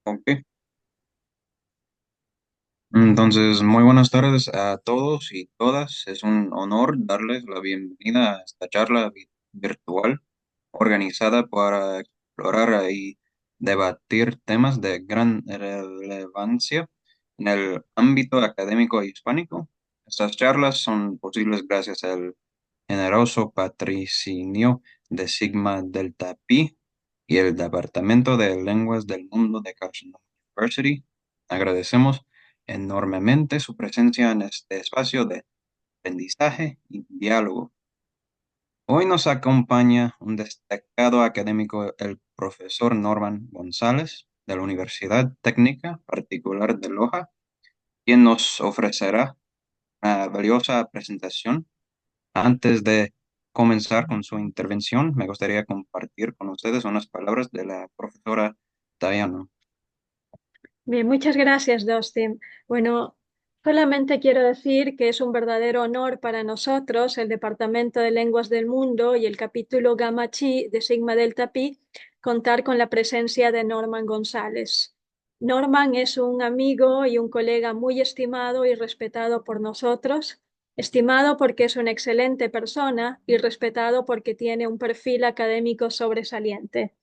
Ok. Entonces, muy buenas tardes a todos y todas. Es un honor darles la bienvenida a esta charla virtual organizada para explorar y debatir temas de gran relevancia en el ámbito académico hispánico. Estas charlas son posibles gracias al generoso patrocinio de Sigma Delta Pi y el Departamento de Lenguas del Mundo de Carnegie University. Agradecemos enormemente su presencia en este espacio de aprendizaje y diálogo. Hoy nos acompaña un destacado académico, el profesor Norman González, de la Universidad Técnica Particular de Loja, quien nos ofrecerá una valiosa presentación. Antes de comenzar con su intervención, me gustaría compartir con ustedes unas palabras de la profesora Diana. Bien, muchas gracias, Dustin. Bueno, solamente quiero decir que es un verdadero honor para nosotros, el Departamento de Lenguas del Mundo y el capítulo Gamma Chi de Sigma Delta Pi, contar con la presencia de Norman González. Norman es un amigo y un colega muy estimado y respetado por nosotros, estimado porque es una excelente persona y respetado porque tiene un perfil académico sobresaliente.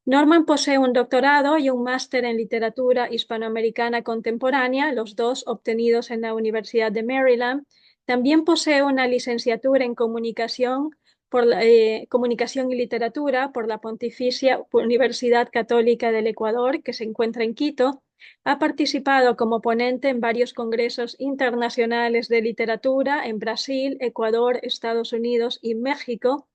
Norman posee un doctorado y un máster en literatura hispanoamericana contemporánea, los dos obtenidos en la Universidad de Maryland. También posee una licenciatura en comunicación y literatura por la Pontificia Universidad Católica del Ecuador, que se encuentra en Quito. Ha participado como ponente en varios congresos internacionales de literatura en Brasil, Ecuador, Estados Unidos y México.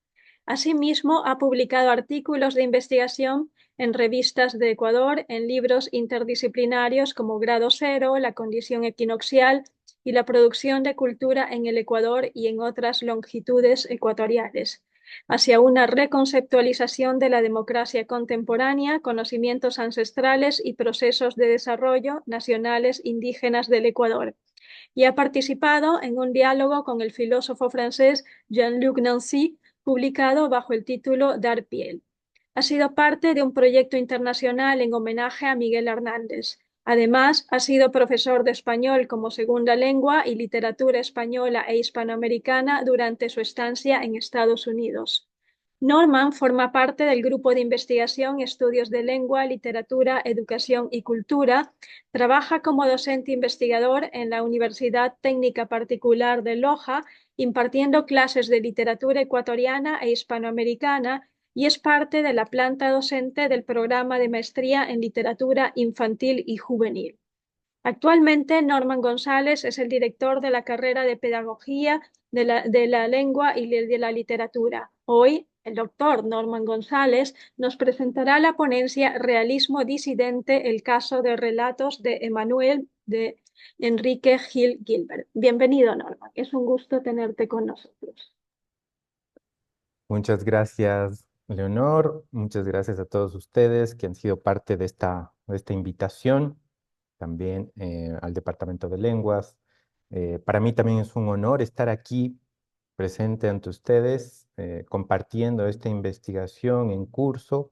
Asimismo, ha publicado artículos de investigación en revistas de Ecuador, en libros interdisciplinarios como Grado Cero, La condición equinoccial y la producción de cultura en el Ecuador y en otras longitudes ecuatoriales, hacia una reconceptualización de la democracia contemporánea, conocimientos ancestrales y procesos de desarrollo nacionales indígenas del Ecuador. Y ha participado en un diálogo con el filósofo francés Jean-Luc Nancy, publicado bajo el título Dar piel. Ha sido parte de un proyecto internacional en homenaje a Miguel Hernández. Además, ha sido profesor de español como segunda lengua y literatura española e hispanoamericana durante su estancia en Estados Unidos. Norman forma parte del grupo de investigación Estudios de Lengua, Literatura, Educación y Cultura. Trabaja como docente investigador en la Universidad Técnica Particular de Loja, impartiendo clases de literatura ecuatoriana e hispanoamericana, y es parte de la planta docente del programa de maestría en literatura infantil y juvenil. Actualmente, Norman González es el director de la carrera de Pedagogía de la Lengua y de la Literatura. Hoy, el doctor Norman González nos presentará la ponencia Realismo disidente, el caso de relatos de Emanuel de Enrique Gil Gilbert. Bienvenido, Norman. Es un gusto tenerte con nosotros. Muchas gracias, Leonor. Muchas gracias a todos ustedes que han sido parte de esta invitación, también al Departamento de Lenguas. Para mí también es un honor estar aquí presente ante ustedes, compartiendo esta investigación en curso.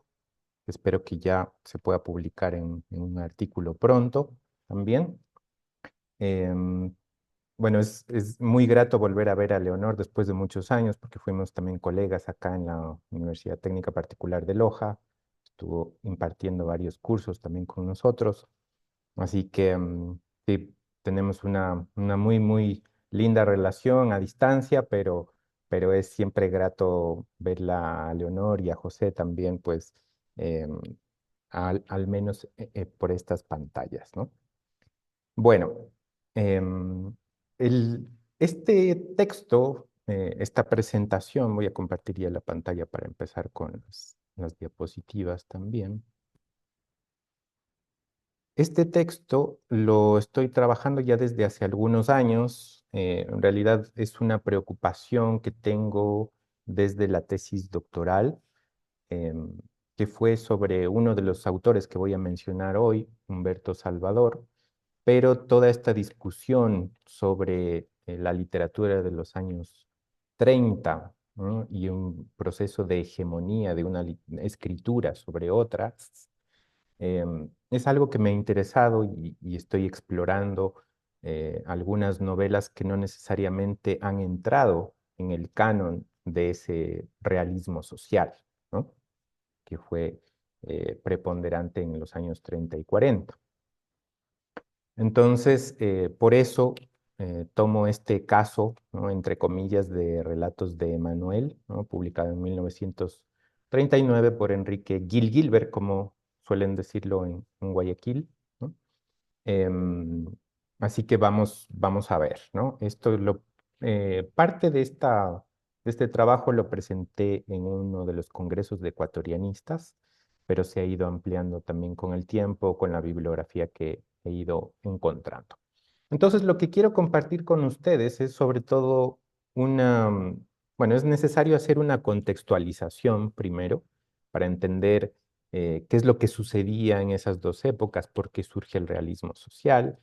Espero que ya se pueda publicar en un artículo pronto también. Em, bueno, es muy grato volver a ver a Leonor después de muchos años, porque fuimos también colegas acá en la Universidad Técnica Particular de Loja. Estuvo impartiendo varios cursos también con nosotros. Así que sí, tenemos una muy, muy linda relación a distancia, pero es siempre grato verla a Leonor y a José también, pues, em, al menos por estas pantallas, ¿no? Bueno, em, el, este texto, esta presentación, voy a compartir ya la pantalla para empezar con las diapositivas también. Este texto lo estoy trabajando ya desde hace algunos años. En realidad es una preocupación que tengo desde la tesis doctoral, em, que fue sobre uno de los autores que voy a mencionar hoy, Humberto Salvador, pero toda esta discusión sobre la literatura de los años 30, ¿no? Y un proceso de hegemonía de una escritura sobre otra, es algo que me ha interesado y estoy explorando algunas novelas que no necesariamente han entrado en el canon de ese realismo social, ¿no? Que fue preponderante en los años 30 y 40. Entonces, por eso tomo este caso, ¿no? Entre comillas, de Relatos de Emanuel, ¿no? Publicado en 1939 por Enrique Gil Gilbert, como suelen decirlo en Guayaquil, ¿no? Em, Así que vamos a ver, ¿no? Parte de este trabajo lo presenté en uno de los congresos de ecuatorianistas, pero se ha ido ampliando también con el tiempo, con la bibliografía que he ido encontrando. Entonces, lo que quiero compartir con ustedes es sobre todo bueno, es necesario hacer una contextualización primero para entender qué es lo que sucedía en esas dos épocas, por qué surge el realismo social,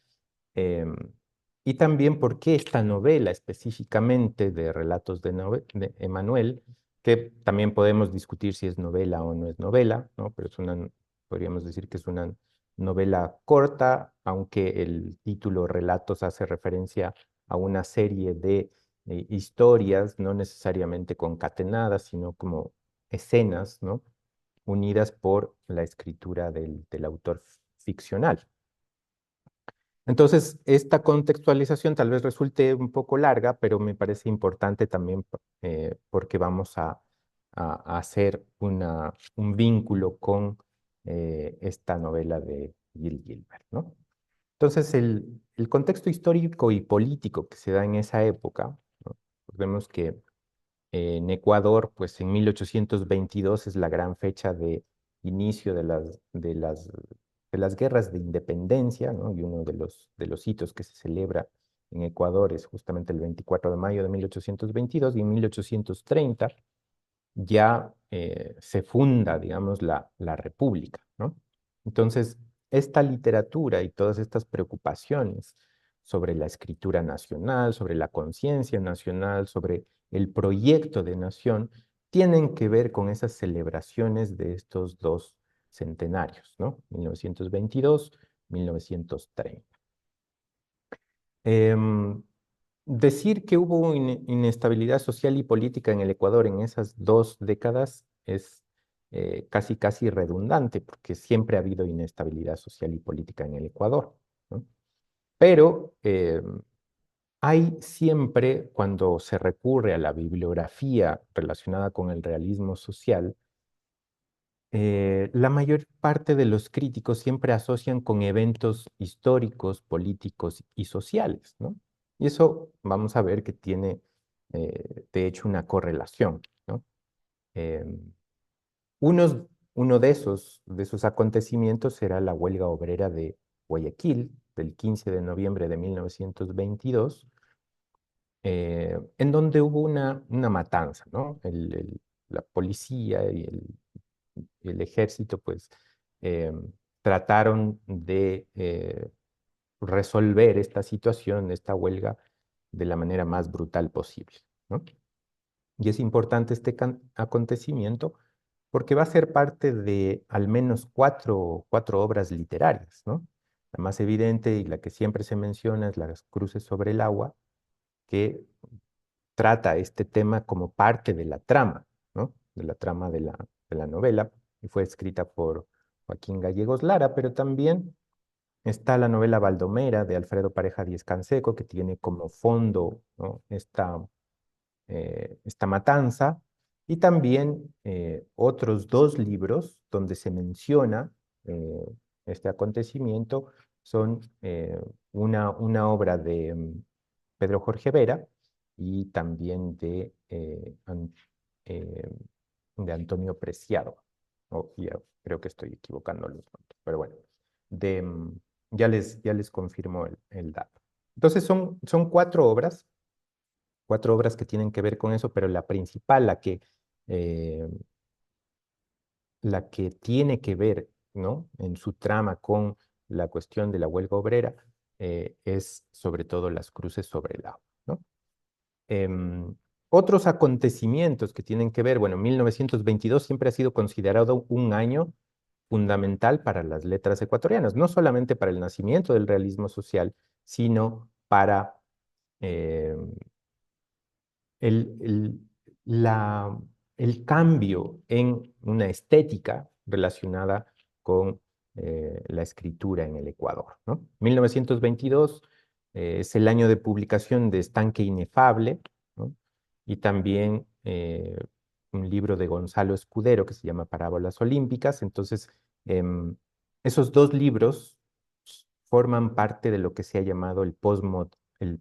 em, y también por qué esta novela específicamente de Relatos de Emanuel, que también podemos discutir si es novela o no es novela, ¿no? Pero podríamos decir que es una novela corta, aunque el título Relatos hace referencia a una serie de historias, no necesariamente concatenadas, sino como escenas, ¿no? Unidas por la escritura del autor ficcional. Entonces, esta contextualización tal vez resulte un poco larga, pero me parece importante también porque vamos a hacer un vínculo con esta novela de Gil Gilbert, ¿no? Entonces, el contexto histórico y político que se da en esa época, ¿no? Vemos que en Ecuador, pues en 1822 es la gran fecha de inicio de las guerras de independencia, ¿no? Y uno de los hitos que se celebra en Ecuador es justamente el 24 de mayo de 1822 y en 1830 ya se funda, digamos, la República, ¿no? Entonces, esta literatura y todas estas preocupaciones sobre la escritura nacional, sobre la conciencia nacional, sobre el proyecto de nación, tienen que ver con esas celebraciones de estos dos centenarios, ¿no? 1922, 1930. Em, Decir que hubo inestabilidad social y política en el Ecuador en esas dos décadas es casi redundante, porque siempre ha habido inestabilidad social y política en el Ecuador, ¿no? Pero hay siempre, cuando se recurre a la bibliografía relacionada con el realismo social, la mayor parte de los críticos siempre asocian con eventos históricos, políticos y sociales, ¿no? Y eso vamos a ver que tiene, de hecho, una correlación, ¿no? Em, unos- Uno de esos acontecimientos será la huelga obrera de Guayaquil, del 15 de noviembre de 1922, en donde hubo una matanza, ¿no? La policía y el ejército, pues, eh, trataron de resolver esta situación, esta huelga, de la manera más brutal posible, ¿no? Y es importante este acontecimiento porque va a ser parte de al menos cuatro obras literarias, ¿no? La más evidente y la que siempre se menciona es Las Cruces sobre el Agua, que trata este tema como parte de la trama, ¿no? De la trama de la novela, y fue escrita por Joaquín Gallegos Lara, pero también está la novela Baldomera de Alfredo Pareja Díez Canseco, que tiene como fondo, ¿no? Esta matanza, y también otros dos libros donde se menciona eh, este acontecimiento, son una obra de Pedro Jorge Vera y también eh, de Antonio Preciado. Ya creo que estoy equivocando los nombres, pero bueno, de, mm, ya les confirmo el dato. Entonces son cuatro obras que tienen que ver con eso, pero la principal, eh, la que tiene que ver, ¿no? En su trama con la cuestión de la huelga obrera, es sobre todo Las Cruces sobre el Agua, ¿no? Otros acontecimientos que tienen que ver, bueno, 1922 siempre ha sido considerado un año fundamental para las letras ecuatorianas, no solamente para el nacimiento del realismo social, sino para eh, el, el- la- el cambio en una estética relacionada con la escritura en el Ecuador, ¿no? 1922 es el año de publicación de Estanque Inefable, ¿no? Y también un libro de Gonzalo Escudero que se llama Parábolas Olímpicas. Entonces, esos dos libros forman parte de lo que se ha llamado el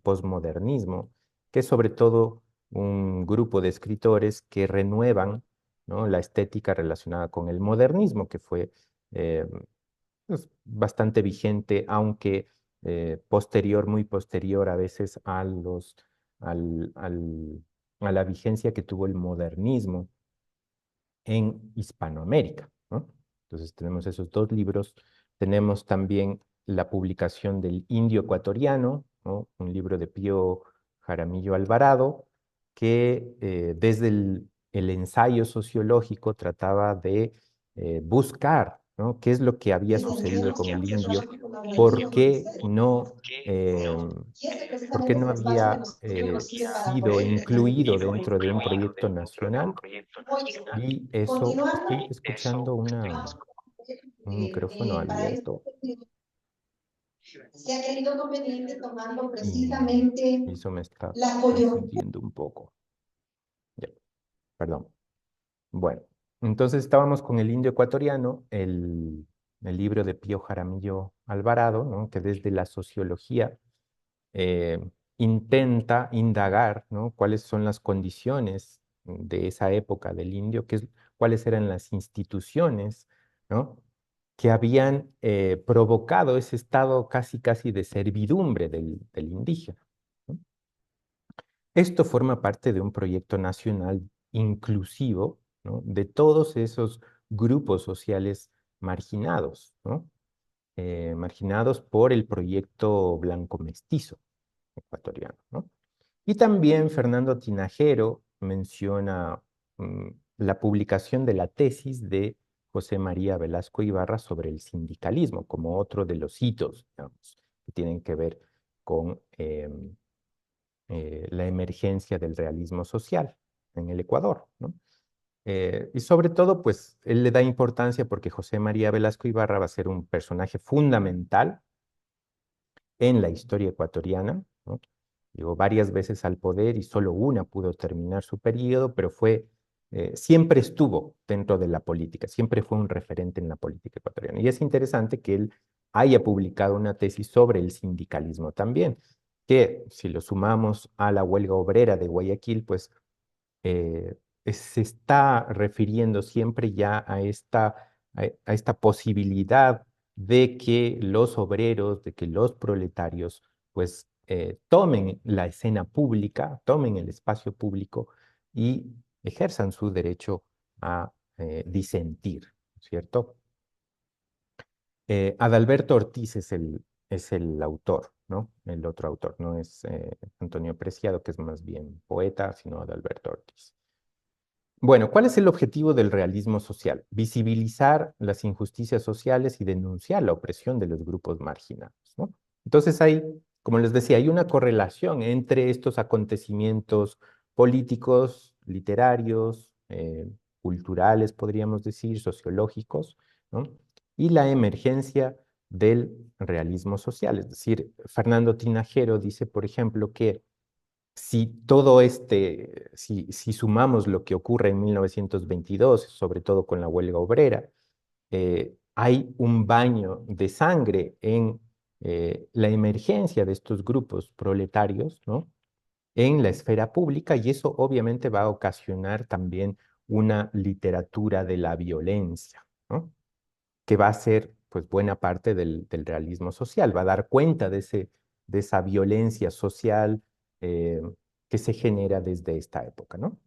posmodernismo, que es sobre todo un grupo de escritores que renuevan, ¿no?, la estética relacionada con el modernismo, que fue eh, pues, bastante vigente, aunque muy posterior a veces al, al- a la vigencia que tuvo el modernismo en Hispanoamérica, ¿no? Entonces tenemos esos dos libros. Tenemos también la publicación del Indio Ecuatoriano, ¿no? Un libro de Pío Jaramillo Alvarado, que desde el ensayo sociológico trataba de buscar, ¿no?, qué es lo que había sucedido con el indio, por qué no, por qué no había sido incluido dentro de un proyecto nacional. Y eso, estoy escuchando un micrófono abierto Se ha querido conveniente tomando y precisamente eso me está la coyuntura. confundiendo un poco. Ya, perdón. Bueno, entonces estábamos con el indio ecuatoriano, el libro de Pío Jaramillo Alvarado, ¿no?, que desde la sociología eh, intenta indagar, ¿no?, cuáles son las condiciones de esa época del indio, cuáles eran las instituciones, ¿no?, que habían provocado ese estado casi casi de servidumbre del indígena, ¿no? Esto forma parte de un proyecto nacional inclusivo, ¿no?, de todos esos grupos sociales marginados, ¿no? Marginados por el proyecto blanco mestizo ecuatoriano, ¿no? Y también Fernando Tinajero menciona mm, la publicación de la tesis de José María Velasco Ibarra sobre el sindicalismo como otro de los hitos, digamos, que tienen que ver con la emergencia del realismo social en el Ecuador, ¿no? Y sobre todo, pues, él le da importancia porque José María Velasco Ibarra va a ser un personaje fundamental en la historia ecuatoriana, ¿no? Llegó varias veces al poder y solo una pudo terminar su periodo, pero siempre estuvo dentro de la política, siempre fue un referente en la política ecuatoriana. Y es interesante que él haya publicado una tesis sobre el sindicalismo también, que si lo sumamos a la huelga obrera de Guayaquil, pues eh, se está refiriendo siempre ya a esta posibilidad de que los obreros, de que los proletarios, pues tomen la escena pública, tomen el espacio público y ejerzan su derecho a disentir, ¿cierto? Adalberto Ortiz es el autor, ¿no? El otro autor, no es Antonio Preciado, que es más bien poeta, sino Adalberto Ortiz. Bueno, ¿cuál es el objetivo del realismo social? Visibilizar las injusticias sociales y denunciar la opresión de los grupos marginados, ¿no? Entonces hay, como les decía, hay una correlación entre estos acontecimientos políticos, literarios, culturales, podríamos decir, sociológicos, ¿no?, y la emergencia del realismo social. Es decir, Fernando Tinajero dice, por ejemplo, que si sumamos lo que ocurre en 1922, sobre todo con la huelga obrera, hay un baño de sangre en la emergencia de estos grupos proletarios, ¿no?, en la esfera pública, y eso obviamente va a ocasionar también una literatura de la violencia, ¿no?, que va a ser pues buena parte del realismo social, va a dar cuenta de esa violencia social eh, que se genera desde esta época, ¿no?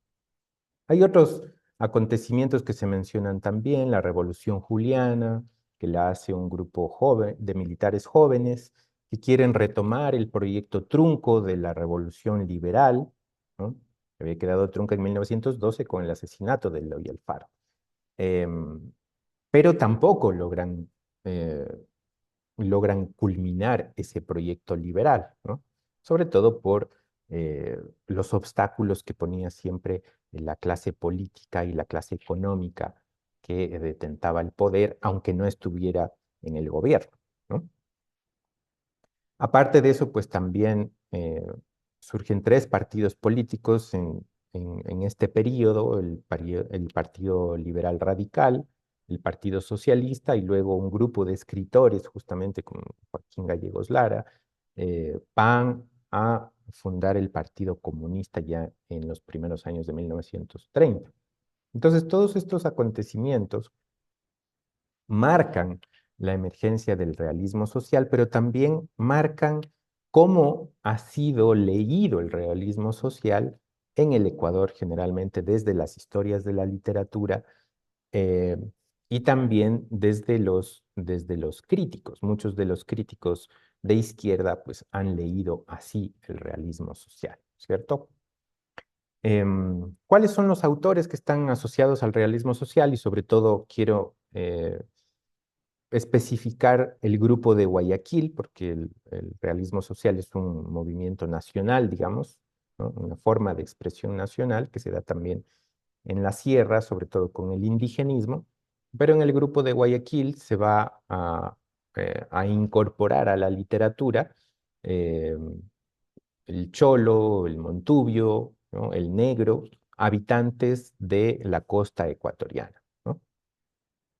Hay otros acontecimientos que se mencionan también, la Revolución Juliana, que la hace un grupo joven, de militares jóvenes que quieren retomar el proyecto trunco de la Revolución Liberal, ¿no?, que había quedado trunca en 1912 con el asesinato de Eloy Alfaro. pero tampoco logran culminar ese proyecto liberal, ¿no? Sobre todo por los obstáculos que ponía siempre la clase política y la clase económica que detentaba el poder, aunque no estuviera en el gobierno, ¿no? Aparte de eso, pues también surgen tres partidos políticos en este periodo, el Partido Liberal Radical, el Partido Socialista y luego un grupo de escritores, justamente con Joaquín Gallegos Lara, van a fundar el Partido Comunista ya en los primeros años de 1930. Entonces, todos estos acontecimientos marcan la emergencia del realismo social, pero también marcan cómo ha sido leído el realismo social en el Ecuador, generalmente desde las historias de la literatura eh, y también desde los críticos. Muchos de los críticos de izquierda pues han leído así el realismo social, ¿cierto? ¿Cuáles son los autores que están asociados al realismo social? Y sobre todo quiero especificar el grupo de Guayaquil, porque el realismo social es un movimiento nacional, digamos, ¿no? Una forma de expresión nacional que se da también en la sierra, sobre todo con el indigenismo, pero en el grupo de Guayaquil se va a incorporar a la literatura eh, el cholo, el montubio, ¿no? El negro, habitantes de la costa ecuatoriana, ¿no?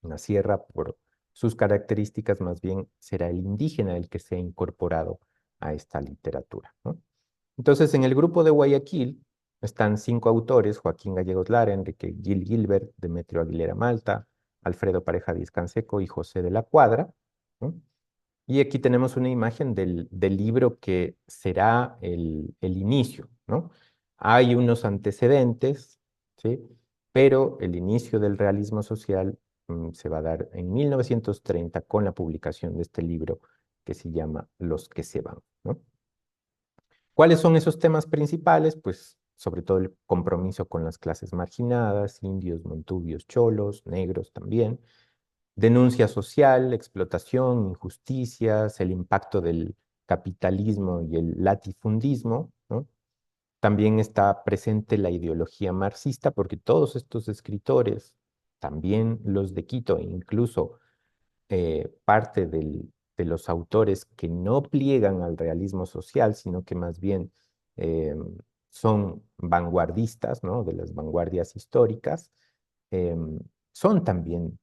La sierra, por sus características, más bien será el indígena el que se ha incorporado a esta literatura, ¿no? Entonces, en el grupo de Guayaquil están 5 autores: Joaquín Gallegos Lara, Enrique Gil Gilbert, Demetrio Aguilera Malta, Alfredo Pareja Díaz Canseco y José de la Cuadra, ¿no? Y aquí tenemos una imagen del libro que será el inicio, ¿no? Hay unos antecedentes, ¿sí? Pero el inicio del realismo social se va a dar en 1930 con la publicación de este libro que se llama Los que se van, ¿no? ¿Cuáles son esos temas principales? Pues sobre todo el compromiso con las clases marginadas, indios, montubios, cholos, negros también, denuncia social, explotación, injusticias, el impacto del capitalismo y el latifundismo, ¿no? También está presente la ideología marxista, porque todos estos escritores, también los de Quito, e incluso parte de los autores que no pliegan al realismo social, sino que más bien eh, son vanguardistas, ¿no? De las vanguardias históricas, eh, son también,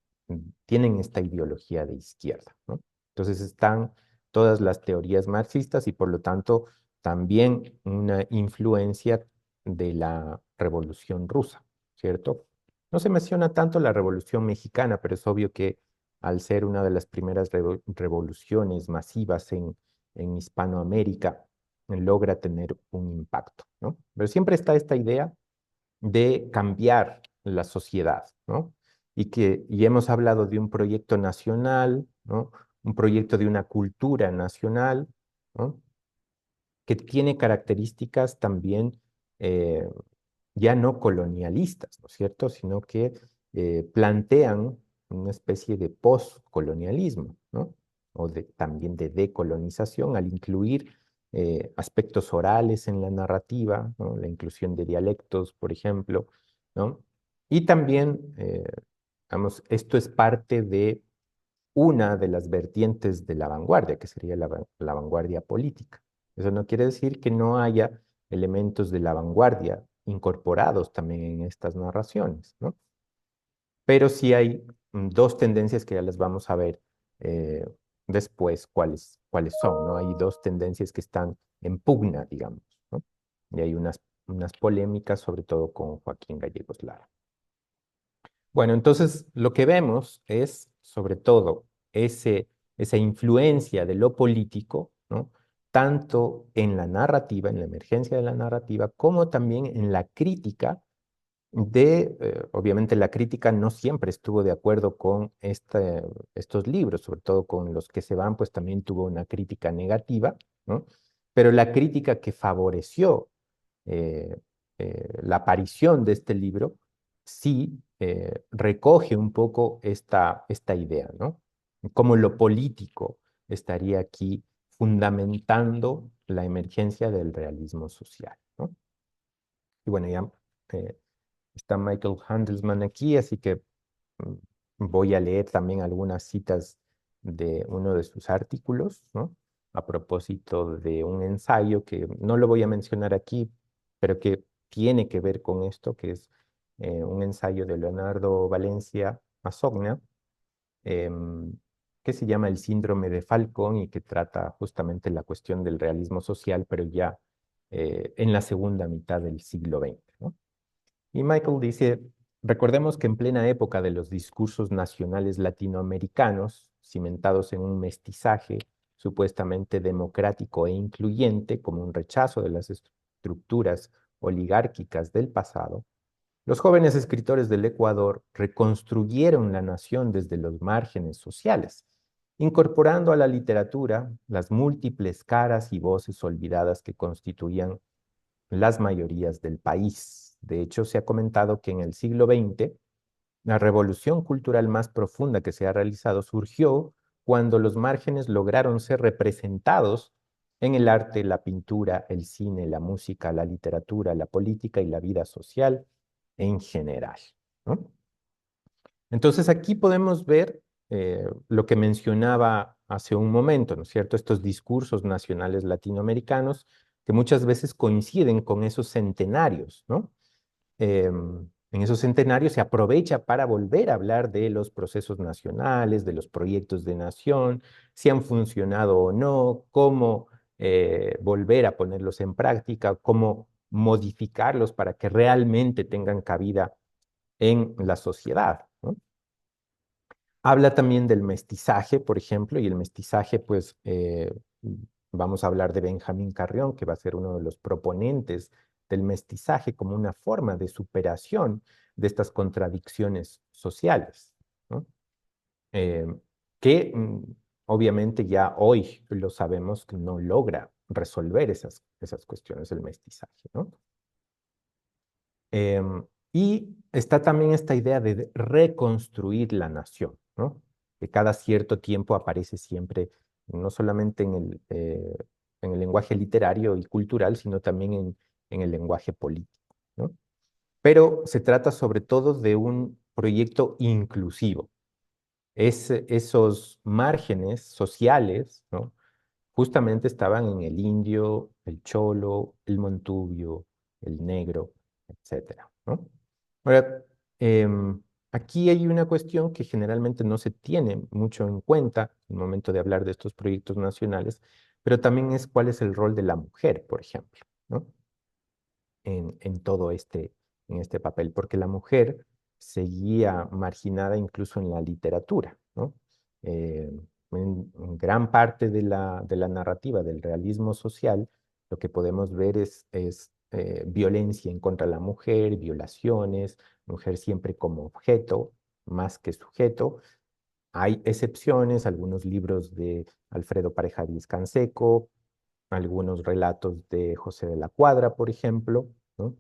tienen esta ideología de izquierda, ¿no? Entonces están todas las teorías marxistas y por lo tanto también una influencia de la Revolución Rusa, ¿cierto? No se menciona tanto la Revolución Mexicana, pero es obvio que al ser una de las primeras revoluciones masivas en Hispanoamérica, logra tener un impacto, ¿no? Pero siempre está esta idea de cambiar la sociedad, ¿no? Y hemos hablado de un proyecto nacional, ¿no? Un proyecto de una cultura nacional, ¿no? Que tiene características también eh, ya no colonialistas, ¿no es cierto? Sino que plantean una especie de postcolonialismo, ¿no? O también de decolonización al incluir aspectos orales en la narrativa, ¿no? La inclusión de dialectos, por ejemplo, ¿no? Y también, vamos, esto es parte de una de las vertientes de la vanguardia, que sería la vanguardia política. Eso no quiere decir que no haya elementos de la vanguardia incorporados también en estas narraciones, ¿no? Pero sí hay dos tendencias que ya las vamos a ver eh, después cuáles son, ¿no? Hay dos tendencias que están en pugna, digamos, ¿no? Y hay unas polémicas, sobre todo con Joaquín Gallegos Lara. Bueno, entonces lo que vemos es sobre todo esa influencia de lo político, ¿no? Tanto en la narrativa, en la emergencia de la narrativa, como también en la crítica obviamente la crítica no siempre estuvo de acuerdo con estos libros, sobre todo con Los que se van, pues también tuvo una crítica negativa, ¿no? Pero la crítica que favoreció la aparición de este libro sí recoge un poco esta idea, ¿no? Cómo lo político estaría aquí fundamentando la emergencia del realismo social, ¿no? Y bueno, ya eh, está Michael Handelsman aquí, así que mm, voy a leer también algunas citas de uno de sus artículos, ¿no? A propósito de un ensayo que no lo voy a mencionar aquí, pero que tiene que ver con esto, que es un ensayo de Leonardo Valencia Mazogna, em, que se llama El síndrome de Falcón y que trata justamente la cuestión del realismo social, pero ya en la segunda mitad del siglo XX, ¿no? Y Michael dice, recordemos que en plena época de los discursos nacionales latinoamericanos, cimentados en un mestizaje supuestamente democrático e incluyente, como un rechazo de las estructuras oligárquicas del pasado, los jóvenes escritores del Ecuador reconstruyeron la nación desde los márgenes sociales, incorporando a la literatura las múltiples caras y voces olvidadas que constituían las mayorías del país. De hecho, se ha comentado que en el siglo XX, la revolución cultural más profunda que se ha realizado surgió cuando los márgenes lograron ser representados en el arte, la pintura, el cine, la música, la literatura, la política y la vida social en general, ¿no? Entonces aquí podemos ver lo que mencionaba hace un momento, ¿no es cierto? Estos discursos nacionales latinoamericanos que muchas veces coinciden con esos centenarios, ¿no? En esos centenarios se aprovecha para volver a hablar de los procesos nacionales, de los proyectos de nación, si han funcionado o no, cómo volver a ponerlos en práctica, cómo modificarlos para que realmente tengan cabida en la sociedad, ¿no? Habla también del mestizaje, por ejemplo, y el mestizaje, pues, vamos a hablar de Benjamín Carrión, que va a ser uno de los proponentes del mestizaje como una forma de superación de estas contradicciones sociales, ¿no? Eh, que obviamente ya hoy lo sabemos que no logra resolver esas cuestiones del mestizaje, ¿no? Y está también esta idea de reconstruir la nación, ¿no? Que cada cierto tiempo aparece siempre, no solamente en el lenguaje literario y cultural, sino también en el lenguaje político, ¿no? Pero se trata sobre todo de un proyecto inclusivo. Esos márgenes sociales, ¿no? Justamente estaban en el indio, el cholo, el montubio, el negro, etcétera, ¿no? Ahora, aquí hay una cuestión que generalmente no se tiene mucho en cuenta en el momento de hablar de estos proyectos nacionales, pero también es cuál es el rol de la mujer, por ejemplo, ¿no? En todo en este papel, porque la mujer seguía marginada incluso en la literatura, ¿no? Eh, en gran parte de la narrativa del realismo social, lo que podemos ver es violencia en contra de la mujer, violaciones, mujer siempre como objeto más que sujeto. Hay excepciones, algunos libros de Alfredo Pareja Canseco, algunos relatos de José de la Cuadra, por ejemplo, ¿no?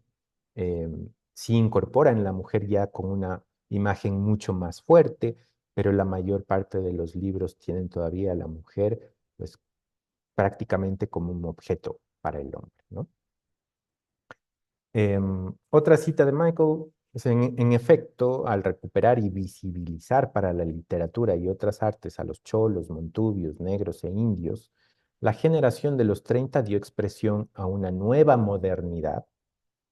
Sí incorporan la mujer ya con una imagen mucho más fuerte, pero la mayor parte de los libros tienen todavía a la mujer pues, prácticamente como un objeto para el hombre, ¿no? Otra cita de Michael es en efecto, al recuperar y visibilizar para la literatura y otras artes a los cholos, montubios, negros e indios, la generación de los 30 dio expresión a una nueva modernidad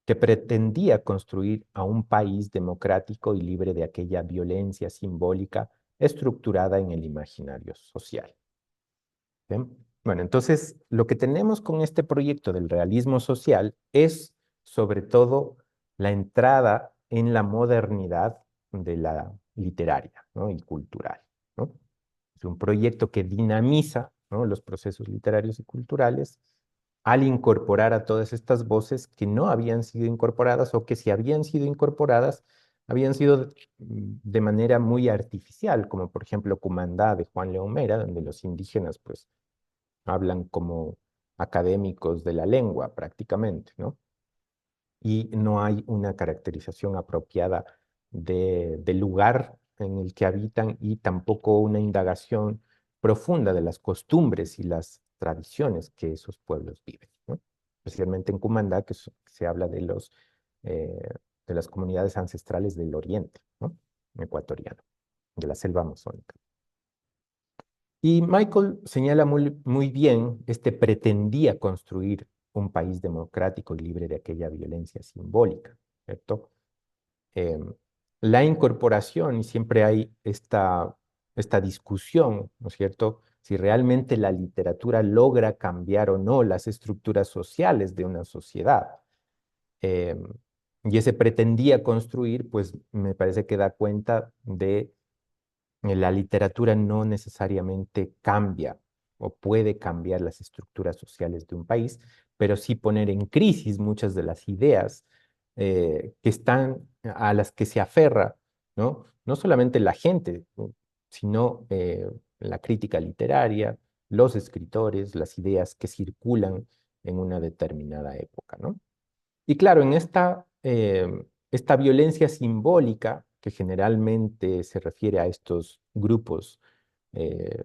que pretendía construir a un país democrático y libre de aquella violencia simbólica estructurada en el imaginario social. ¿Bien? Bueno, entonces lo que tenemos con este proyecto del realismo social es sobre todo la entrada en la modernidad de la literaria, ¿no? Y cultural, ¿no? Es un proyecto que dinamiza, ¿no? Los procesos literarios y culturales al incorporar a todas estas voces que no habían sido incorporadas o que si habían sido incorporadas, habían sido de manera muy artificial, como por ejemplo Cumandá de Juan León Mera, donde los indígenas pues hablan como académicos de la lengua prácticamente, ¿no? Y no hay una caracterización apropiada del lugar en el que habitan y tampoco una indagación profunda de las costumbres y las tradiciones que esos pueblos viven, ¿no? Especialmente en Cumandá, que se habla eh, de las comunidades ancestrales del oriente, ¿no? Ecuatoriano, de la selva amazónica. Y Michael señala muy bien, pretendía construir un país democrático y libre de aquella violencia simbólica, ¿cierto? Eh, la incorporación, y siempre hay esta discusión, ¿no es cierto? Si realmente la literatura logra cambiar o no las estructuras sociales de una sociedad. Eh, y ese pretendía construir, pues me parece que da cuenta de la literatura no necesariamente cambia o puede cambiar las estructuras sociales de un país, pero sí poner en crisis muchas de las ideas a las que se aferra, ¿no? No solamente la gente, ¿no? Sino la crítica literaria, los escritores, las ideas que circulan en una determinada época, ¿no? Y claro, en esta violencia simbólica, que generalmente se refiere a estos grupos eh,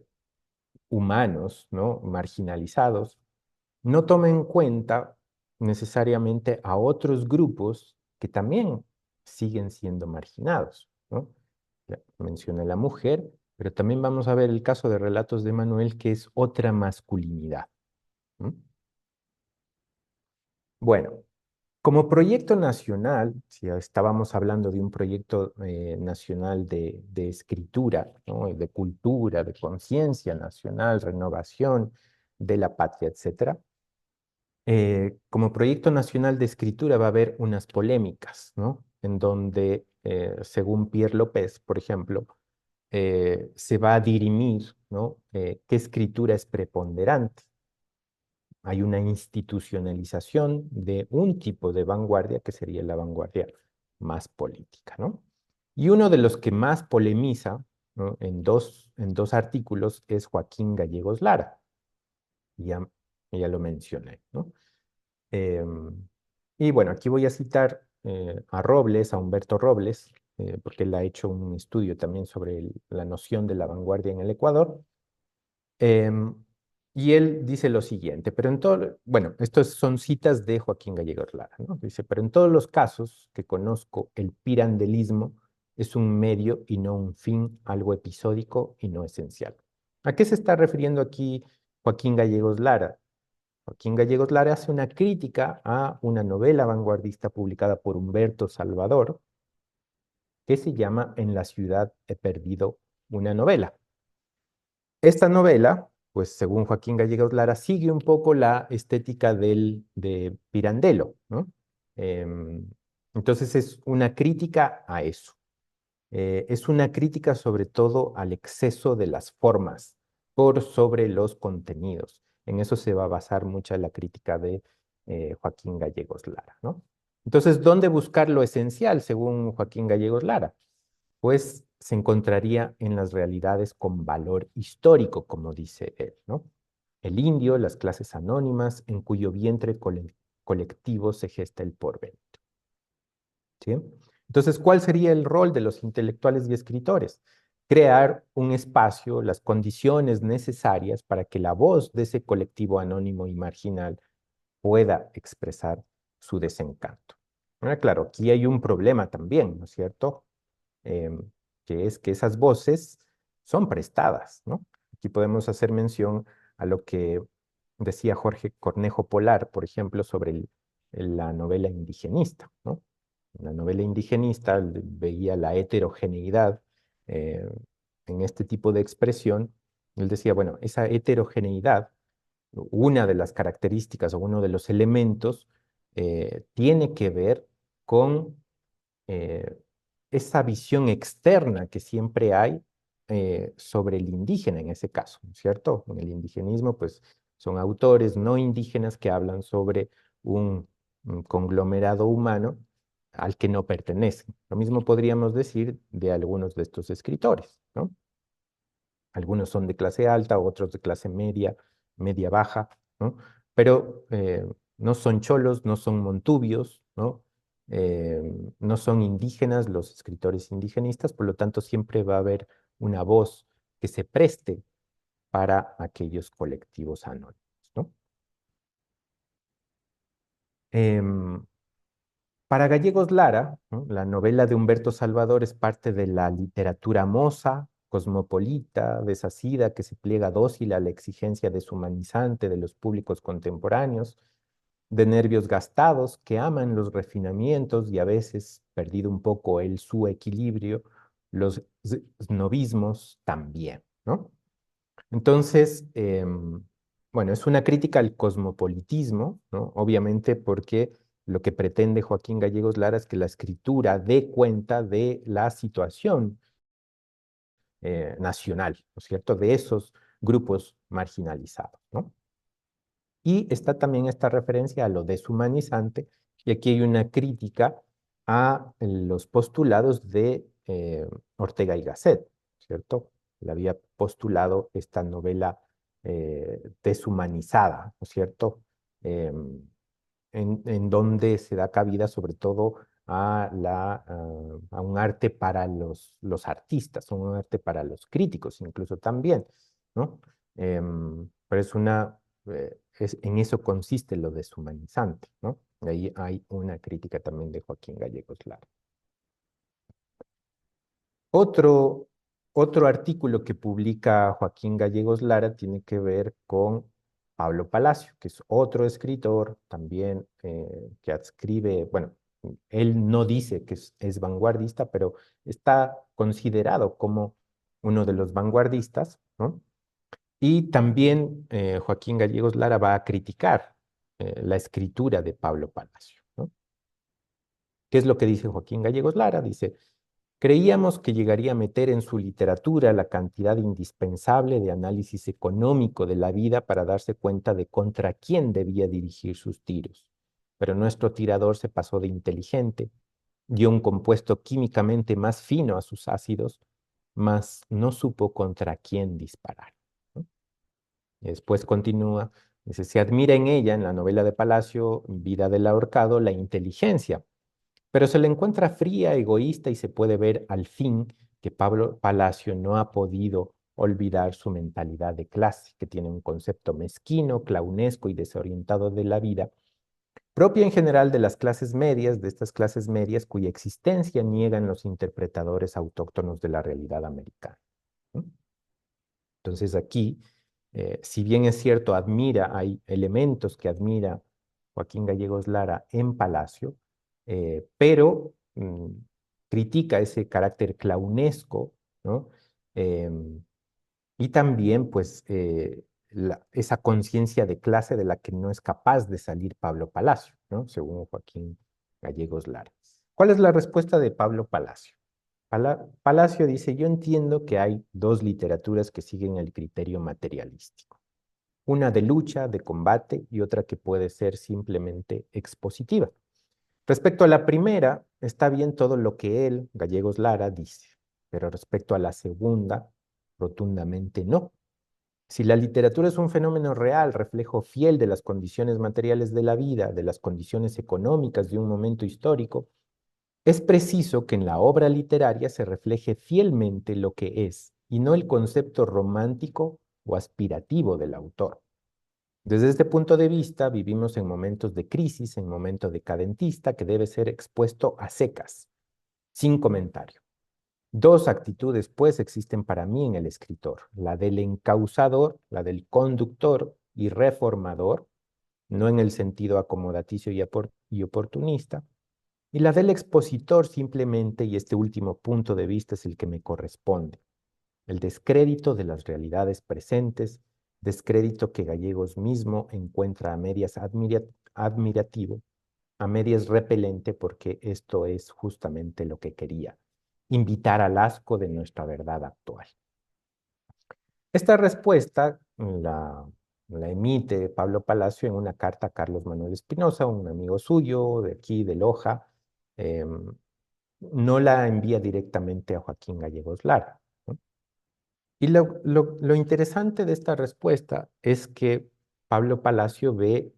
humanos, ¿no? Marginalizados, no toma en cuenta necesariamente a otros grupos que también siguen siendo marginados, ¿no? Ya mencioné la mujer, pero también vamos a ver el caso de Relatos de Manuel, que es otra masculinidad, ¿no? Bueno, como proyecto nacional, si estábamos hablando de un proyecto nacional de escritura, ¿no? De cultura, de conciencia nacional, renovación de la patria, etcétera, como proyecto nacional de escritura va a haber unas polémicas, ¿no? En donde, según Pierre López, por ejemplo, se va a dirimir, ¿no? ¿Qué escritura es preponderante? Hay una institucionalización de un tipo de vanguardia que sería la vanguardia más política, ¿no? Y uno de los que más polemiza, ¿no? En dos artículos es Joaquín Gallegos Lara. Ya, ya lo mencioné, ¿no? Y bueno, aquí voy a citar a Robles, a Humberto Robles, porque él ha hecho un estudio también sobre la noción de la vanguardia en el Ecuador. Em, y él dice lo siguiente, pero bueno, estos son citas de Joaquín Gallegos Lara, ¿no? Dice, pero en todos los casos que conozco, el pirandelismo es un medio y no un fin, algo episódico y no esencial. ¿A qué se está refiriendo aquí Joaquín Gallegos Lara? Joaquín Gallegos Lara hace una crítica a una novela vanguardista publicada por Humberto Salvador, que se llama En la ciudad he perdido una novela. Esta novela, pues según Joaquín Gallegos Lara, sigue un poco la estética de Pirandello, ¿no? Entonces es una crítica a eso. Es una crítica sobre todo al exceso de las formas por sobre los contenidos. En eso se va a basar mucha la crítica de Joaquín Gallegos Lara, ¿no? Entonces, ¿dónde buscar lo esencial según Joaquín Gallegos Lara? Pues se encontraría en las realidades con valor histórico, como dice él, ¿no? El indio, las clases anónimas, en cuyo vientre colectivo se gesta el porvenir, ¿sí? Entonces, ¿cuál sería el rol de los intelectuales y escritores? Crear un espacio, las condiciones necesarias para que la voz de ese colectivo anónimo y marginal pueda expresar su desencanto. Ahora, claro, aquí hay un problema también, ¿no es cierto? Em, que es que esas voces son prestadas, ¿no? Aquí podemos hacer mención a lo que decía Jorge Cornejo Polar, por ejemplo, sobre la novela indigenista, ¿no? En la novela indigenista veía la heterogeneidad eh, en este tipo de expresión. Él decía, bueno, esa heterogeneidad, una de las características o uno de los elementos, tiene que ver con eh, esa visión externa que siempre hay sobre el indígena en ese caso, ¿no es cierto? En el indigenismo, pues son autores no indígenas que hablan sobre un conglomerado humano al que no pertenecen. Lo mismo podríamos decir de algunos de estos escritores, ¿no? Algunos son de clase alta, otros de clase media, media baja, ¿no? Pero no son cholos, no son montubios, ¿no? eh, no son indígenas los escritores indigenistas, por lo tanto siempre va a haber una voz que se preste para aquellos colectivos anónimos, ¿no? Em, para Gallegos Lara, ¿no?, la novela de Humberto Salvador es parte de la literatura moza, cosmopolita, desasida, que se pliega dócil a la exigencia deshumanizante de los públicos contemporáneos, de nervios gastados que aman los refinamientos y a veces, perdido un poco su equilibrio, los snobismos también, ¿no? Entonces, bueno, es una crítica al cosmopolitismo, ¿no? Obviamente porque lo que pretende Joaquín Gallegos Lara es que la escritura dé cuenta de la situación nacional, ¿no es cierto?, de esos grupos marginalizados, ¿no? Y está también esta referencia a lo deshumanizante, y aquí hay una crítica a los postulados de Ortega y Gasset, ¿cierto? Le había postulado esta novela deshumanizada, ¿no es cierto? En donde se da cabida sobre todo a un arte para los artistas, un arte para los críticos incluso también, ¿no? Pero en eso consiste lo deshumanizante, ¿no? Ahí hay una crítica también de Joaquín Gallegos Lara. Otro, otro artículo que publica Joaquín Gallegos Lara tiene que ver con Pablo Palacio, que es otro escritor también que adscribe, bueno, él no dice que es vanguardista, pero está considerado como uno de los vanguardistas, ¿no? Y también Joaquín Gallegos Lara va a criticar la escritura de Pablo Palacio, ¿no? ¿Qué es lo que dice Joaquín Gallegos Lara? Dice: creíamos que llegaría a meter en su literatura la cantidad indispensable de análisis económico de la vida para darse cuenta de contra quién debía dirigir sus tiros. Pero nuestro tirador se pasó de inteligente, dio un compuesto químicamente más fino a sus ácidos, mas no supo contra quién disparar, ¿no? Y después continúa, dice: se admira en ella, en la novela de Palacio, Vida del ahorcado, la inteligencia, pero se le encuentra fría, egoísta, y se puede ver al fin que Pablo Palacio no ha podido olvidar su mentalidad de clase, que tiene un concepto mezquino, clownesco y desorientado de la vida, propia en general de las clases medias, de estas clases medias cuya existencia niegan los interpretadores autóctonos de la realidad americana, ¿no? Entonces aquí, si bien es cierto, hay elementos que admira Joaquín Gallegos Lara en Palacio, pero critica ese carácter clownesco, ¿no? Em, y también, pues, esa conciencia de clase de la que no es capaz de salir Pablo Palacio, ¿no? Según Joaquín Gallegos Lara. ¿Cuál es la respuesta de Pablo Palacio? Palacio dice: yo entiendo que hay dos literaturas que siguen el criterio materialístico. Una de lucha, de combate, y otra que puede ser simplemente expositiva. Respecto a la primera, está bien todo lo que él, Gallegos Lara, dice, pero respecto a la segunda, rotundamente no. Si la literatura es un fenómeno real, reflejo fiel de las condiciones materiales de la vida, de las condiciones económicas de un momento histórico, es preciso que en la obra literaria se refleje fielmente lo que es, y no el concepto romántico o aspirativo del autor. Desde este punto de vista, vivimos en momentos de crisis, en momento decadentista que debe ser expuesto a secas, sin comentario. Dos actitudes, pues, existen para mí en el escritor: la del encausador, la del conductor y reformador, no en el sentido acomodaticio y oportunista, y la del expositor simplemente, y este último punto de vista es el que me corresponde: el descrédito de las realidades presentes, descrédito que Gallegos mismo encuentra a medias admirativo, a medias repelente, porque esto es justamente lo que quería: invitar al asco de nuestra verdad actual. Esta respuesta la emite Pablo Palacio en una carta a Carlos Manuel Espinosa, un amigo suyo de aquí, de Loja. No la envía directamente a Joaquín Gallegos Lara, ¿no? Y lo interesante de esta respuesta es que Pablo Palacio ve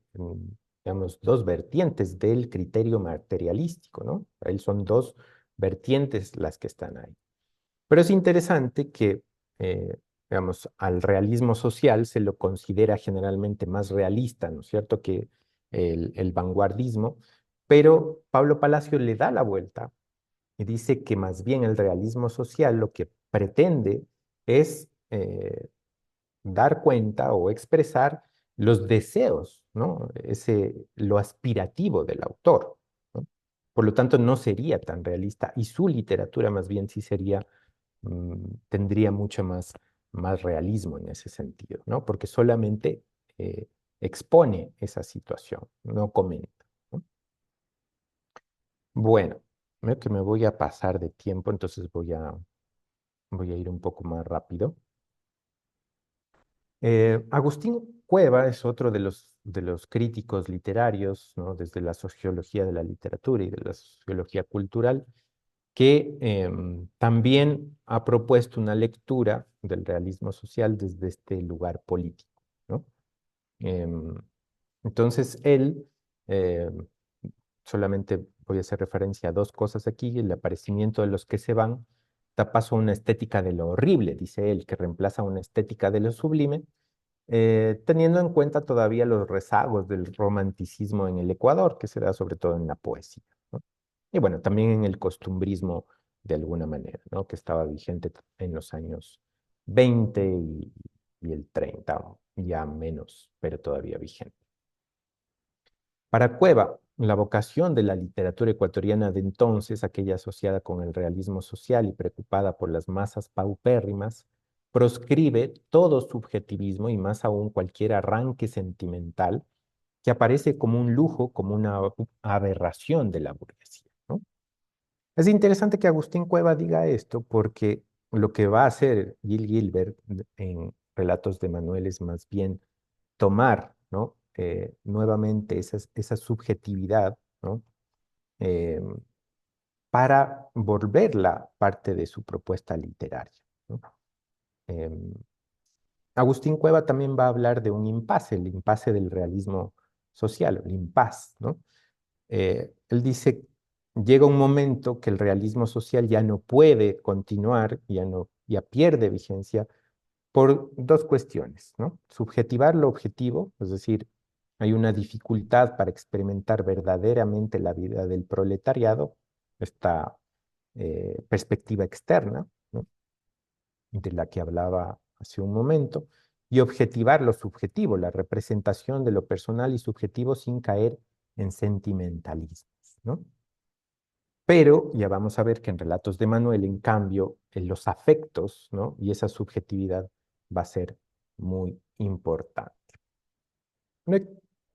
digamos, dos vertientes del criterio materialístico, ¿no? Para él son dos vertientes las que están ahí. Pero es interesante que, digamos, al realismo social se lo considera generalmente más realista, ¿no es cierto?, que el vanguardismo, pero Pablo Palacio le da la vuelta y dice que más bien el realismo social lo que pretende es dar cuenta o expresar los deseos, ¿no? Lo aspirativo del autor, ¿no? Por lo tanto, no sería tan realista y su literatura más bien sí sería, tendría mucho más realismo en ese sentido, ¿no? Porque solamente eh, expone esa situación, no comenta, ¿no? Bueno, veo que me voy a pasar de tiempo, entonces voy a ir un poco más rápido. Agustín Cueva es otro de los críticos literarios, ¿no? Desde la sociología de la literatura y de la sociología cultural, que también ha propuesto una lectura del realismo social desde este lugar político, ¿no? Em, entonces, él, solamente voy a hacer referencia a dos cosas aquí: el aparecimiento de los que se van da paso a una estética de lo horrible, dice él, que reemplaza una estética de lo sublime, teniendo en cuenta todavía los rezagos del romanticismo en el Ecuador, que se da sobre todo en la poesía, ¿no? Y bueno, también en el costumbrismo de alguna manera, ¿no? Que estaba vigente en los años 20 y el 30, ya menos, pero todavía vigente. Para Cueva, la vocación de la literatura ecuatoriana de entonces, aquella asociada con el realismo social y preocupada por las masas paupérrimas, proscribe todo subjetivismo y más aún cualquier arranque sentimental que aparece como un lujo, como una aberración de la burguesía, ¿no? Es interesante que Agustín Cueva diga esto porque lo que va a hacer Gil Gilbert en Relatos de Manuel es más bien tomar, ¿no? Nuevamente esa subjetividad, ¿no? Eh, para volverla parte de su propuesta literaria, ¿no? Eh, Agustín Cueva también va a hablar de un impasse, el impasse del realismo social, el impasse, ¿no? Él dice, llega un momento que el realismo social ya no puede continuar, ya pierde vigencia por dos cuestiones, ¿no? Subjetivar lo objetivo, es decir, hay una dificultad para experimentar verdaderamente la vida del proletariado, esta perspectiva externa, ¿no? De la que hablaba hace un momento, y objetivar lo subjetivo, la representación de lo personal y subjetivo sin caer en sentimentalismos, ¿no? Pero ya vamos a ver que en Relatos de Manuel, en cambio, en los afectos, ¿no? Y esa subjetividad va a ser muy importante. Me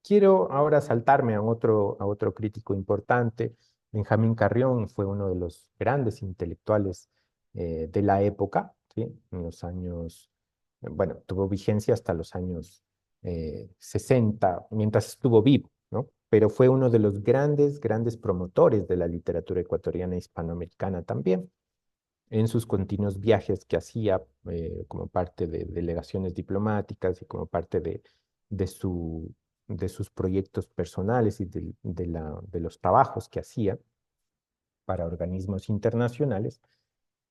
quiero ahora saltarme a otro crítico importante. Benjamín Carrión fue uno de los grandes intelectuales de la época, ¿sí? En los años, bueno, tuvo vigencia hasta los años 60, mientras estuvo vivo, ¿no? Pero fue uno de los grandes promotores de la literatura ecuatoriana e hispanoamericana también, en sus continuos viajes que hacía como parte de delegaciones diplomáticas y como parte de, su, de sus proyectos personales y de los trabajos que hacía para organismos internacionales.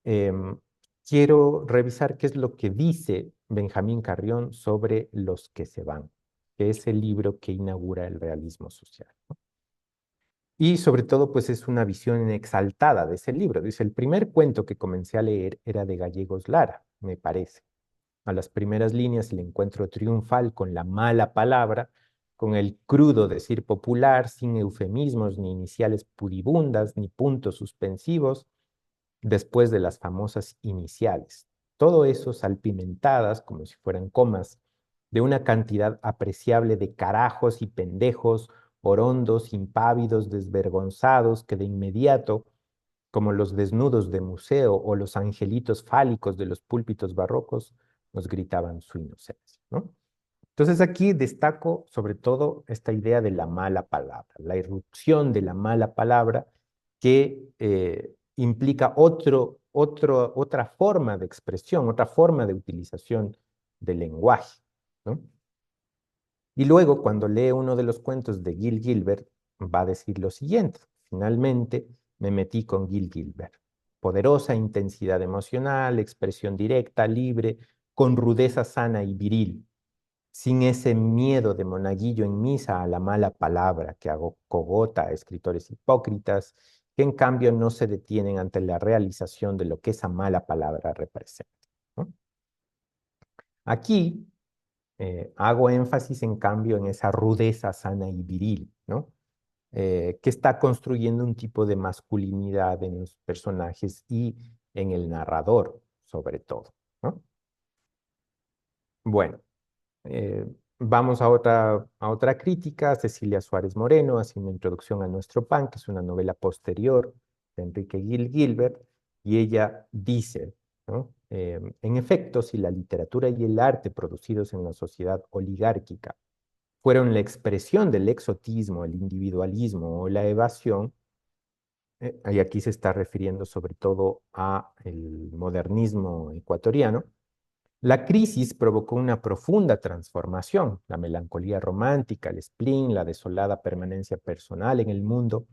em, Quiero revisar qué es lo que dice Benjamín Carrión sobre Los que se van, que es el libro que inaugura el realismo social, ¿no? Y sobre todo, pues es una visión exaltada de ese libro. Dice, el primer cuento que comencé a leer era de Gallegos Lara, me parece. A las primeras líneas el encuentro triunfal con la mala palabra, con el crudo decir popular, sin eufemismos, ni iniciales pudibundas, ni puntos suspensivos, después de las famosas iniciales. Todo eso salpimentadas, como si fueran comas, de una cantidad apreciable de carajos y pendejos, orondos, impávidos, desvergonzados, que de inmediato, como los desnudos de museo o los angelitos fálicos de los púlpitos barrocos, nos gritaban su inocencia, ¿no? Entonces aquí destaco sobre todo esta idea de la mala palabra, la irrupción de la mala palabra que implica otra forma de expresión, otra forma de utilización del lenguaje, ¿no? Y luego, cuando lee uno de los cuentos de Gil Gilbert, va a decir lo siguiente: finalmente me metí con Gil Gilbert. Poderosa intensidad emocional, expresión directa, libre, con rudeza sana y viril, sin ese miedo de monaguillo en misa a la mala palabra que cogota a escritores hipócritas, que en cambio no se detienen ante la realización de lo que esa mala palabra representa, ¿no? Aquí hago énfasis, en cambio, en esa rudeza sana y viril, ¿no? Que está construyendo un tipo de masculinidad en los personajes y en el narrador, sobre todo, ¿no? Bueno, vamos a otra crítica. Cecilia Suárez Moreno hace una introducción a Nuestro Pan, que es una novela posterior de Enrique Gil Gilbert, y ella dice, ¿no? En efecto, si la literatura y el arte producidos en la sociedad oligárquica fueron la expresión del exotismo, el individualismo o la evasión, y aquí se está refiriendo sobre todo a el modernismo ecuatoriano, la crisis provocó una profunda transformación. La melancolía romántica, el spleen, la desolada permanencia personal en el mundo,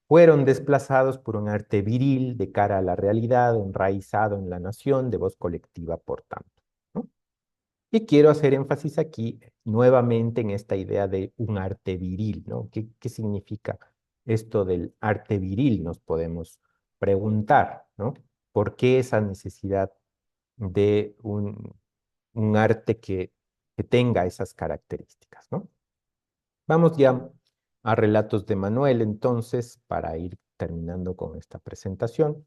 fueron desplazados por un arte viril de cara a la realidad, enraizado en la nación, de voz colectiva, por tanto, ¿no? Y quiero hacer énfasis aquí nuevamente en esta idea de un arte viril, ¿no? ¿Qué significa esto del arte viril? Nos podemos preguntar, ¿no? ¿Por qué esa necesidad de un arte que tenga esas características, ¿no? Vamos ya a relatos de Manuel, entonces, para ir terminando con esta presentación.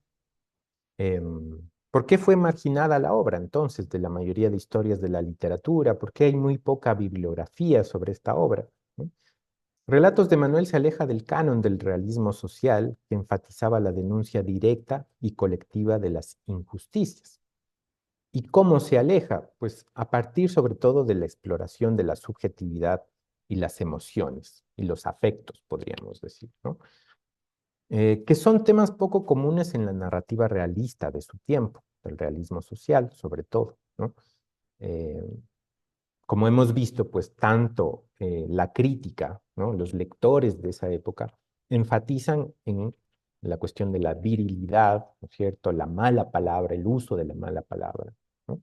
¿Por qué fue marginada la obra, entonces, de la mayoría de historias de la literatura? ¿Por qué hay muy poca bibliografía sobre esta obra, ¿no? Relatos de Manuel se aleja del canon del realismo social, que enfatizaba la denuncia directa y colectiva de las injusticias. ¿Y cómo se aleja? Pues a partir sobre todo de la exploración de la subjetividad y las emociones y los afectos, podríamos decir, ¿no? Que son temas poco comunes en la narrativa realista de su tiempo, del realismo social, sobre todo, ¿no? Eh, Como hemos visto, pues tanto la crítica, ¿no? Los lectores de esa época enfatizan en la cuestión de la virilidad, ¿no es cierto? La mala palabra, el uso de la mala palabra, ¿no?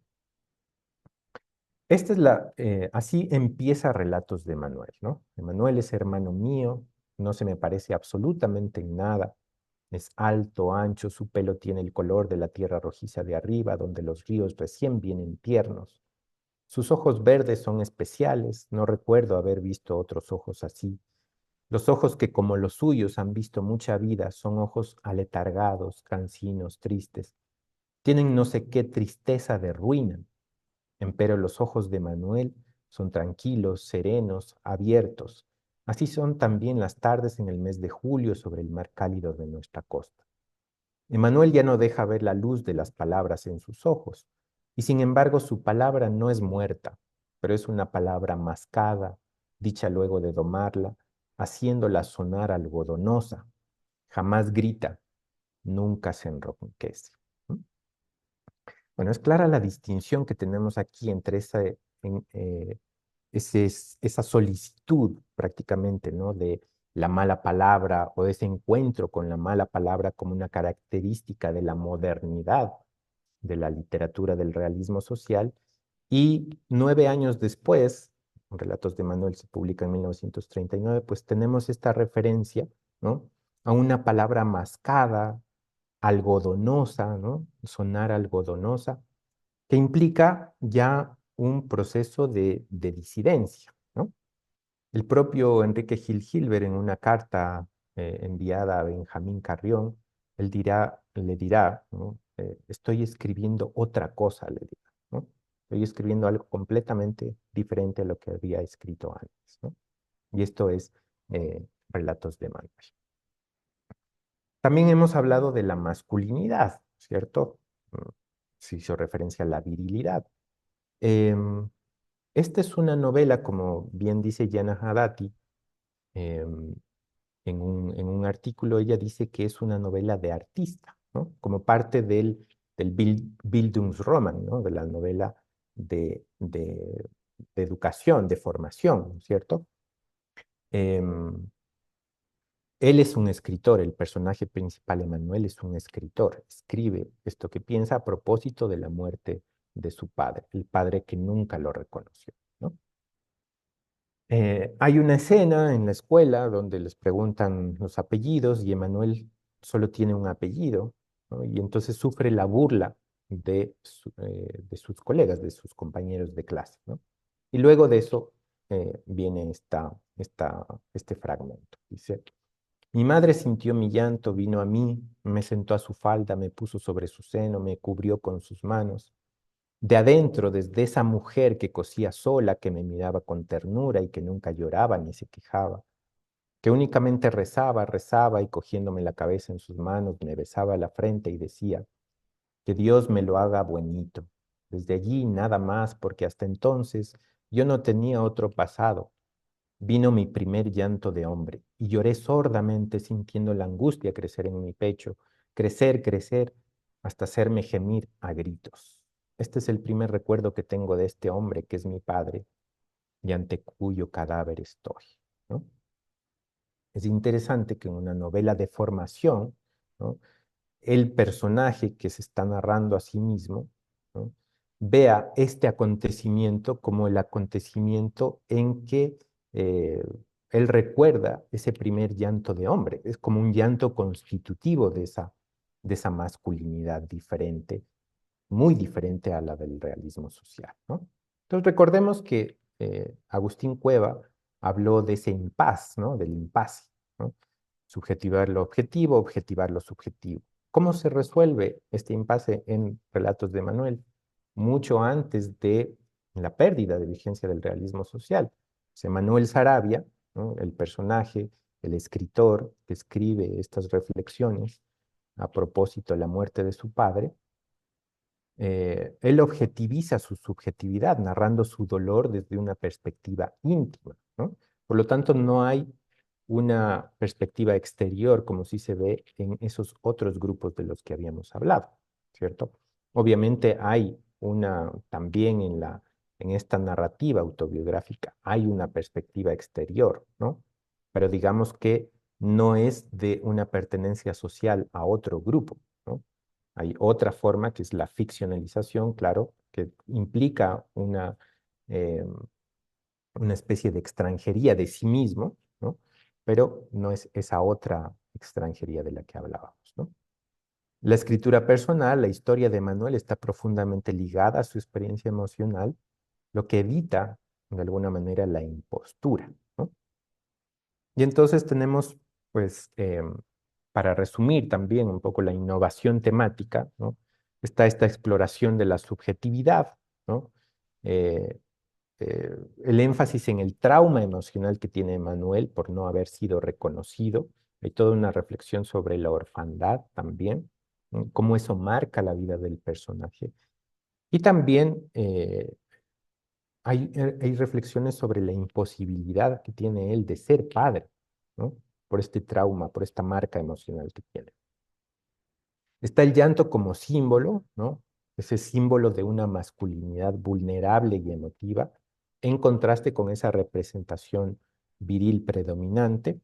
Así empieza Relatos de Manuel, ¿no? Manuel es hermano mío, no se me parece absolutamente en nada. Es alto, ancho, su pelo tiene el color de la tierra rojiza de arriba, donde los ríos recién vienen tiernos. Sus ojos verdes son especiales, no recuerdo haber visto otros ojos así. Los ojos que, como los suyos, han visto mucha vida, son ojos aletargados, cansinos, tristes. Tienen no sé qué tristeza de ruina. Empero los ojos de Manuel son tranquilos, serenos, abiertos. Así son también las tardes en el mes de julio sobre el mar cálido de nuestra costa. Emanuel ya no deja ver la luz de las palabras en sus ojos, y sin embargo su palabra no es muerta, pero es una palabra mascada, dicha luego de domarla, haciéndola sonar algodonosa. Jamás grita, nunca se enronquece. ¿Mm? Bueno, es clara la distinción que tenemos aquí entre esa solicitud prácticamente, ¿no? De la mala palabra o ese encuentro con la mala palabra como una característica de la modernidad de la literatura del realismo social. Y 9 años después, Relatos de Manuel se publica en 1939, pues tenemos esta referencia, ¿no? A una palabra mascada, algodonosa, ¿no? Sonar algodonosa, que implica ya un proceso de disidencia, ¿no? El propio Enrique Gil Gilbert, en una carta enviada a Benjamín Carrión, le dirá, ¿no? Estoy escribiendo otra cosa, le dirá, ¿no? Estoy escribiendo algo completamente diferente a lo que había escrito antes, ¿no? Y esto es Relatos de Manuel. También hemos hablado de la masculinidad, ¿cierto? Mm, Se hizo referencia a la virilidad. Em, Esta es una novela, como bien dice Yana Hadati, em, en un artículo ella dice que es una novela de artista, ¿no? Como parte del Bildungsroman, ¿no? De la novela de de educación, de formación, ¿no es cierto? Em, Él es un escritor, el personaje principal, Emanuel, es un escritor. Escribe esto que piensa a propósito de la muerte de su padre, el padre que nunca lo reconoció, ¿no? Hay una escena en la escuela donde les preguntan los apellidos y Emanuel solo tiene un apellido, ¿no? Y entonces sufre la burla de sus colegas, de sus compañeros de clase, ¿no? Y luego de eso viene este fragmento. Dice, mi madre sintió mi llanto, vino a mí, me sentó a su falda, me puso sobre su seno, me cubrió con sus manos. De adentro, desde esa mujer que cosía sola, que me miraba con ternura y que nunca lloraba ni se quejaba, que únicamente rezaba, rezaba y cogiéndome la cabeza en sus manos me besaba la frente y decía, que Dios me lo haga buenito. Desde allí nada más, porque hasta entonces yo no tenía otro pasado. Vino mi primer llanto de hombre y lloré sordamente sintiendo la angustia crecer en mi pecho, crecer, crecer, hasta hacerme gemir a gritos. Este es el primer recuerdo que tengo de este hombre que es mi padre y ante cuyo cadáver estoy, ¿no? Es interesante que en una novela de formación, ¿no?, el personaje que se está narrando a sí mismo, ¿no?, vea este acontecimiento como el acontecimiento en que eh, él recuerda ese primer llanto de hombre. Es como un llanto constitutivo de esa masculinidad diferente, muy diferente a la del realismo social, ¿no? Entonces recordemos que Agustín Cueva habló de ese impas, ¿no? Del impasse, ¿no? Subjetivar lo objetivo, objetivar lo subjetivo. ¿Cómo se resuelve este impasse en Relatos de Manuel? Mucho antes de la pérdida de vigencia del realismo social. Manuel Sarabia, ¿no?, el personaje, el escritor que escribe estas reflexiones a propósito de la muerte de su padre, él objetiviza su subjetividad, narrando su dolor desde una perspectiva íntima, ¿no? Por lo tanto, no hay una perspectiva exterior como sí se ve en esos otros grupos de los que habíamos hablado, ¿cierto? Obviamente hay también en esta narrativa autobiográfica, hay una perspectiva exterior, ¿no? Pero digamos que no es de una pertenencia social a otro grupo, ¿no? Hay otra forma que es la ficcionalización, claro, que implica eh, una especie de extranjería de sí mismo, ¿no? Pero no es esa otra extranjería de la que hablábamos, ¿no? La escritura personal, la historia de Manuel está profundamente ligada a su experiencia emocional, lo que evita, de alguna manera, la impostura, ¿no? Y entonces tenemos, pues, para resumir también un poco la innovación temática, ¿no?, está esta exploración de la subjetividad, ¿no? Eh, el énfasis en el trauma emocional que tiene Manuel por no haber sido reconocido. Hay toda una reflexión sobre la orfandad también, ¿no?, cómo eso marca la vida del personaje. Y también hay reflexiones sobre la imposibilidad que tiene él de ser padre, ¿no?, por este trauma, por esta marca emocional que tiene. Está el llanto como símbolo, ¿no? Ese símbolo de una masculinidad vulnerable y emotiva, en contraste con esa representación viril predominante.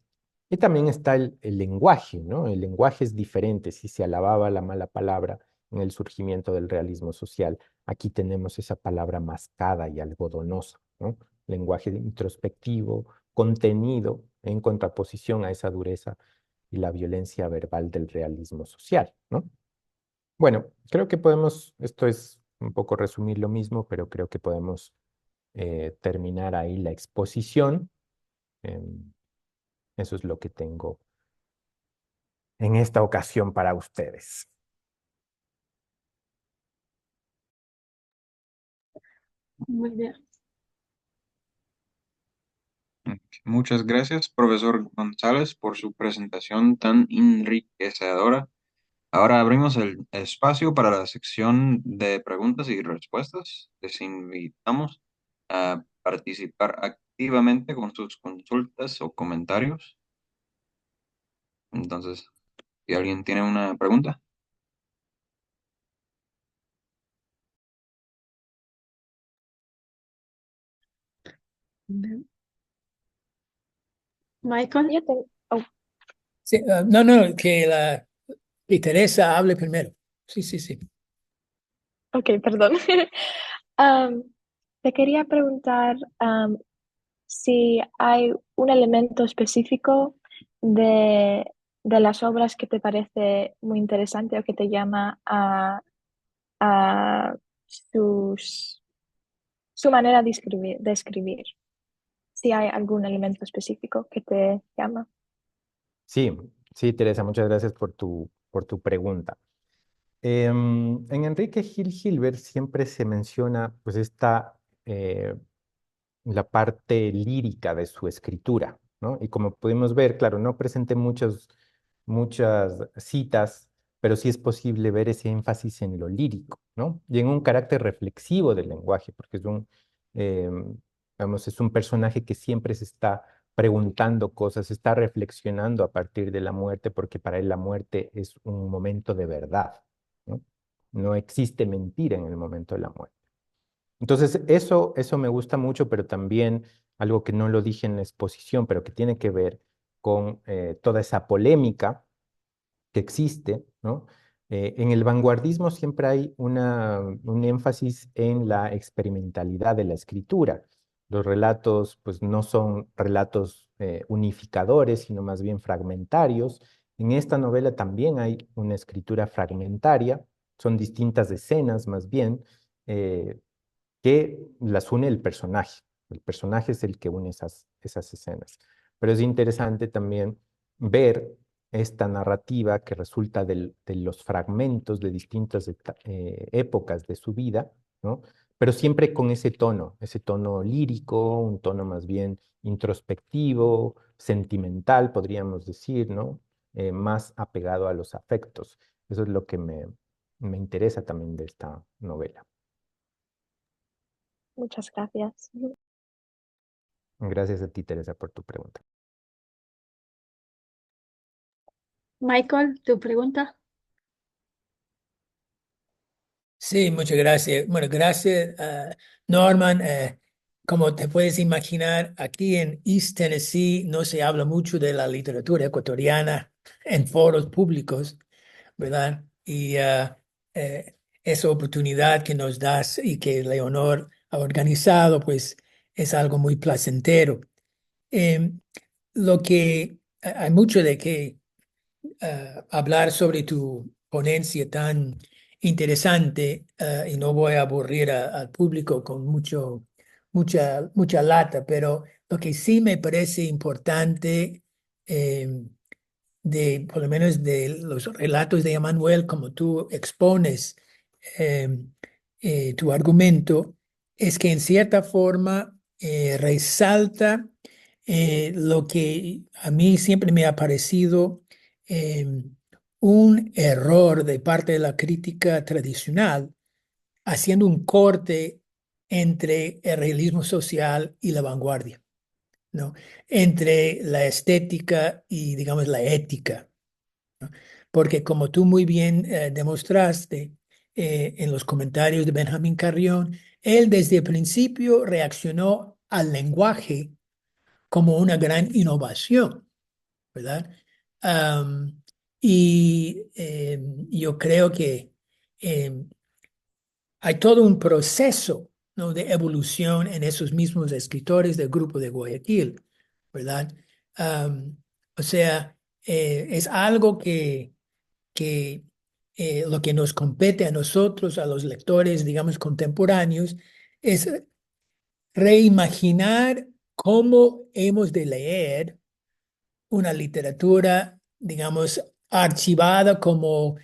Y también está el lenguaje, ¿no? El lenguaje es diferente. Si se alababa la mala palabra en el surgimiento del realismo social, aquí tenemos esa palabra mascada y algodonosa, ¿no? Lenguaje introspectivo, contenido, en contraposición a esa dureza y la violencia verbal del realismo social, ¿no? Bueno, creo que podemos, esto es un poco resumir lo mismo, pero creo que podemos terminar ahí la exposición. Em, Eso es lo que tengo en esta ocasión para ustedes. Muy bien. Muchas gracias, profesor González, por su presentación tan enriquecedora. Ahora abrimos el espacio para la sección de preguntas y respuestas. Les invitamos a participar activamente con sus consultas o comentarios. Entonces, si alguien tiene una pregunta. Michael. Sí, no, que Teresa hable primero. Sí. Ok, perdón. Te quería preguntar si hay un elemento específico de, de las obras que te parece muy interesante o que te llama a su manera de escribir. Si hay algún elemento específico que te llama. Sí, sí, Teresa, muchas gracias por tu pregunta. En Enrique Gil Gilbert siempre se menciona pues eh, la parte lírica de su escritura, ¿no? Y como pudimos ver, claro, no presenté muchas citas, pero sí es posible ver ese énfasis en lo lírico, ¿no? Y en un carácter reflexivo del lenguaje, porque eh, vamos, es un personaje que siempre se está preguntando cosas, está reflexionando a partir de la muerte, porque para él la muerte es un momento de verdad, ¿no? No existe mentira en el momento de la muerte. Entonces, eso me gusta mucho, pero también algo que no lo dije en la exposición, pero que tiene que ver con toda esa polémica que existe, ¿no? En el vanguardismo siempre hay un énfasis en la experimentalidad de la escritura. Los relatos, pues, no son relatos unificadores, sino más bien fragmentarios. En esta novela también hay una escritura fragmentaria, son distintas escenas más bien, eh, que las une el personaje. El personaje es el que une esas escenas. Pero es interesante también ver esta narrativa que resulta de los fragmentos de distintas épocas de su vida, ¿no? Pero siempre con ese tono lírico, un tono más bien introspectivo, sentimental, podríamos decir, ¿no? Más apegado a los afectos. Eso es lo que me interesa también de esta novela. Muchas gracias. Gracias a ti, Teresa, por tu pregunta. Michael, tu pregunta. Sí, muchas gracias. Bueno, gracias, Norman. Como te puedes imaginar, aquí en East Tennessee no se habla mucho de la literatura ecuatoriana en foros públicos, ¿verdad? Y esa oportunidad que nos das y que Leonor ha organizado, pues es algo muy placentero. Hay mucho de que hablar sobre tu ponencia tan interesante y no voy a aburrir al público con mucha lata, pero lo que sí me parece importante por lo menos de los relatos de Emmanuel, como tú expones eh, tu argumento, es que en cierta forma resalta lo que a mí siempre me ha parecido eh, un error de parte de la crítica tradicional, haciendo un corte entre el realismo social y la vanguardia, ¿no? Entre la estética y, digamos, la ética, ¿no? Porque como tú muy bien demostraste en los comentarios de Benjamín Carrión, él desde el principio reaccionó al lenguaje como una gran innovación, ¿verdad? Am, yo creo que em, hay todo un proceso, ¿no?, de evolución en esos mismos escritores del grupo de Guayaquil, ¿verdad? Am, o sea, es algo que lo que nos compete a nosotros, a los lectores, digamos, contemporáneos, es reimaginar cómo hemos de leer una literatura, digamos, archivada como,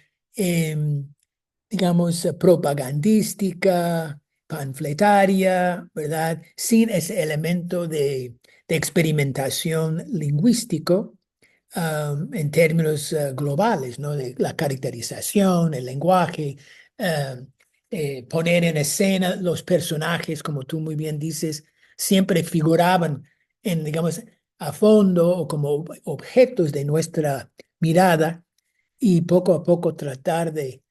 digamos, propagandística, panfletaria, ¿verdad? Sin ese elemento de experimentación lingüístico en términos globales, ¿no? De la caracterización, el lenguaje, poner en escena los personajes, como tú muy bien dices, siempre figuraban en, digamos, a fondo o como objetos de nuestra mirada y poco a poco tratar de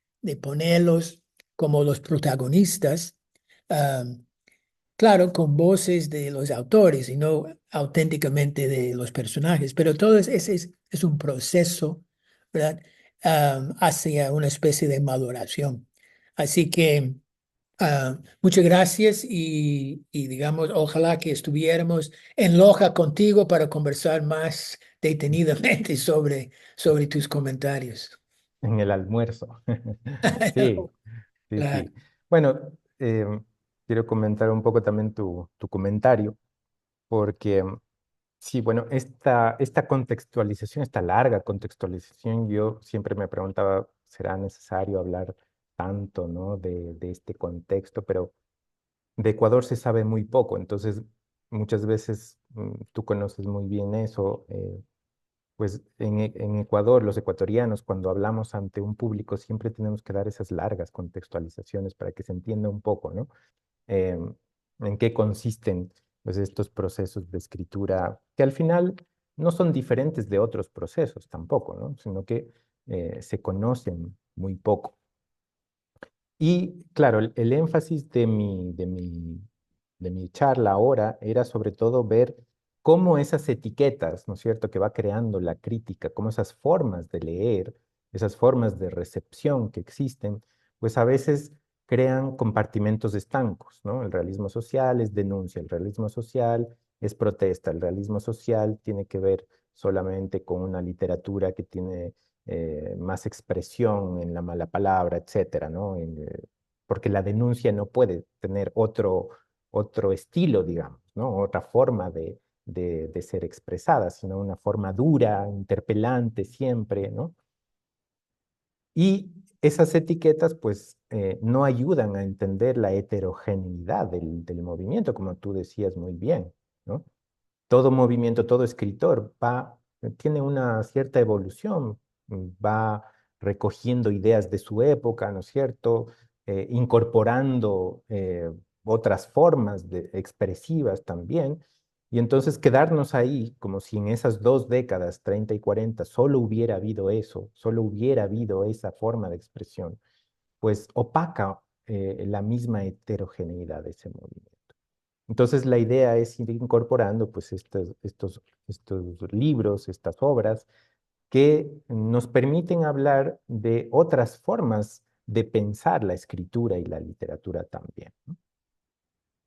ponerlos como los protagonistas. claro, con voces de los autores y no auténticamente de los personajes, pero todo es un proceso, ¿verdad? Hacia una especie de maduración. Así que muchas gracias y digamos, ojalá que estuviéramos en Loja contigo para conversar más detenidamente sobre tus comentarios. En el almuerzo. Sí, sí, Claro. sí. Bueno, quiero comentar un poco también tu comentario, porque sí, bueno, esta contextualización, esta larga contextualización, yo siempre me preguntaba, ¿será necesario hablar tanto, ¿no? de este contexto? Pero de Ecuador se sabe muy poco, entonces muchas veces tú conoces muy bien eso. Pues en Ecuador, los ecuatorianos, cuando hablamos ante un público, siempre tenemos que dar esas largas contextualizaciones para que se entienda un poco, ¿no? Em, en qué consisten pues, estos procesos de escritura, que al final no son diferentes de otros procesos tampoco, ¿no? Sino que se conocen muy poco. Y claro, el énfasis de mi charla ahora era sobre todo ver cómo esas etiquetas, ¿no es cierto?, que va creando la crítica, cómo esas formas de leer, esas formas de recepción que existen, pues a veces crean compartimentos estancos, ¿no? El realismo social es denuncia, el realismo social es protesta, el realismo social tiene que ver solamente con una literatura que tiene más expresión en la mala palabra, etcétera, ¿no? Porque la denuncia no puede tener otro estilo, digamos, ¿no? Otra forma de ser expresada, sino una forma dura, interpelante siempre, ¿no? Y esas etiquetas, pues, no ayudan a entender la heterogeneidad del movimiento, como tú decías muy bien, ¿no? Todo movimiento, todo escritor tiene una cierta evolución, va recogiendo ideas de su época, ¿no es cierto? Incorporando otras formas expresivas también. Y entonces quedarnos ahí como si en esas 2 décadas, 30 y 40, solo hubiera habido eso, solo hubiera habido esa forma de expresión, pues opaca la misma heterogeneidad de ese movimiento. Entonces la idea es ir incorporando pues estos libros, estas obras que nos permiten hablar de otras formas de pensar la escritura y la literatura también, ¿no?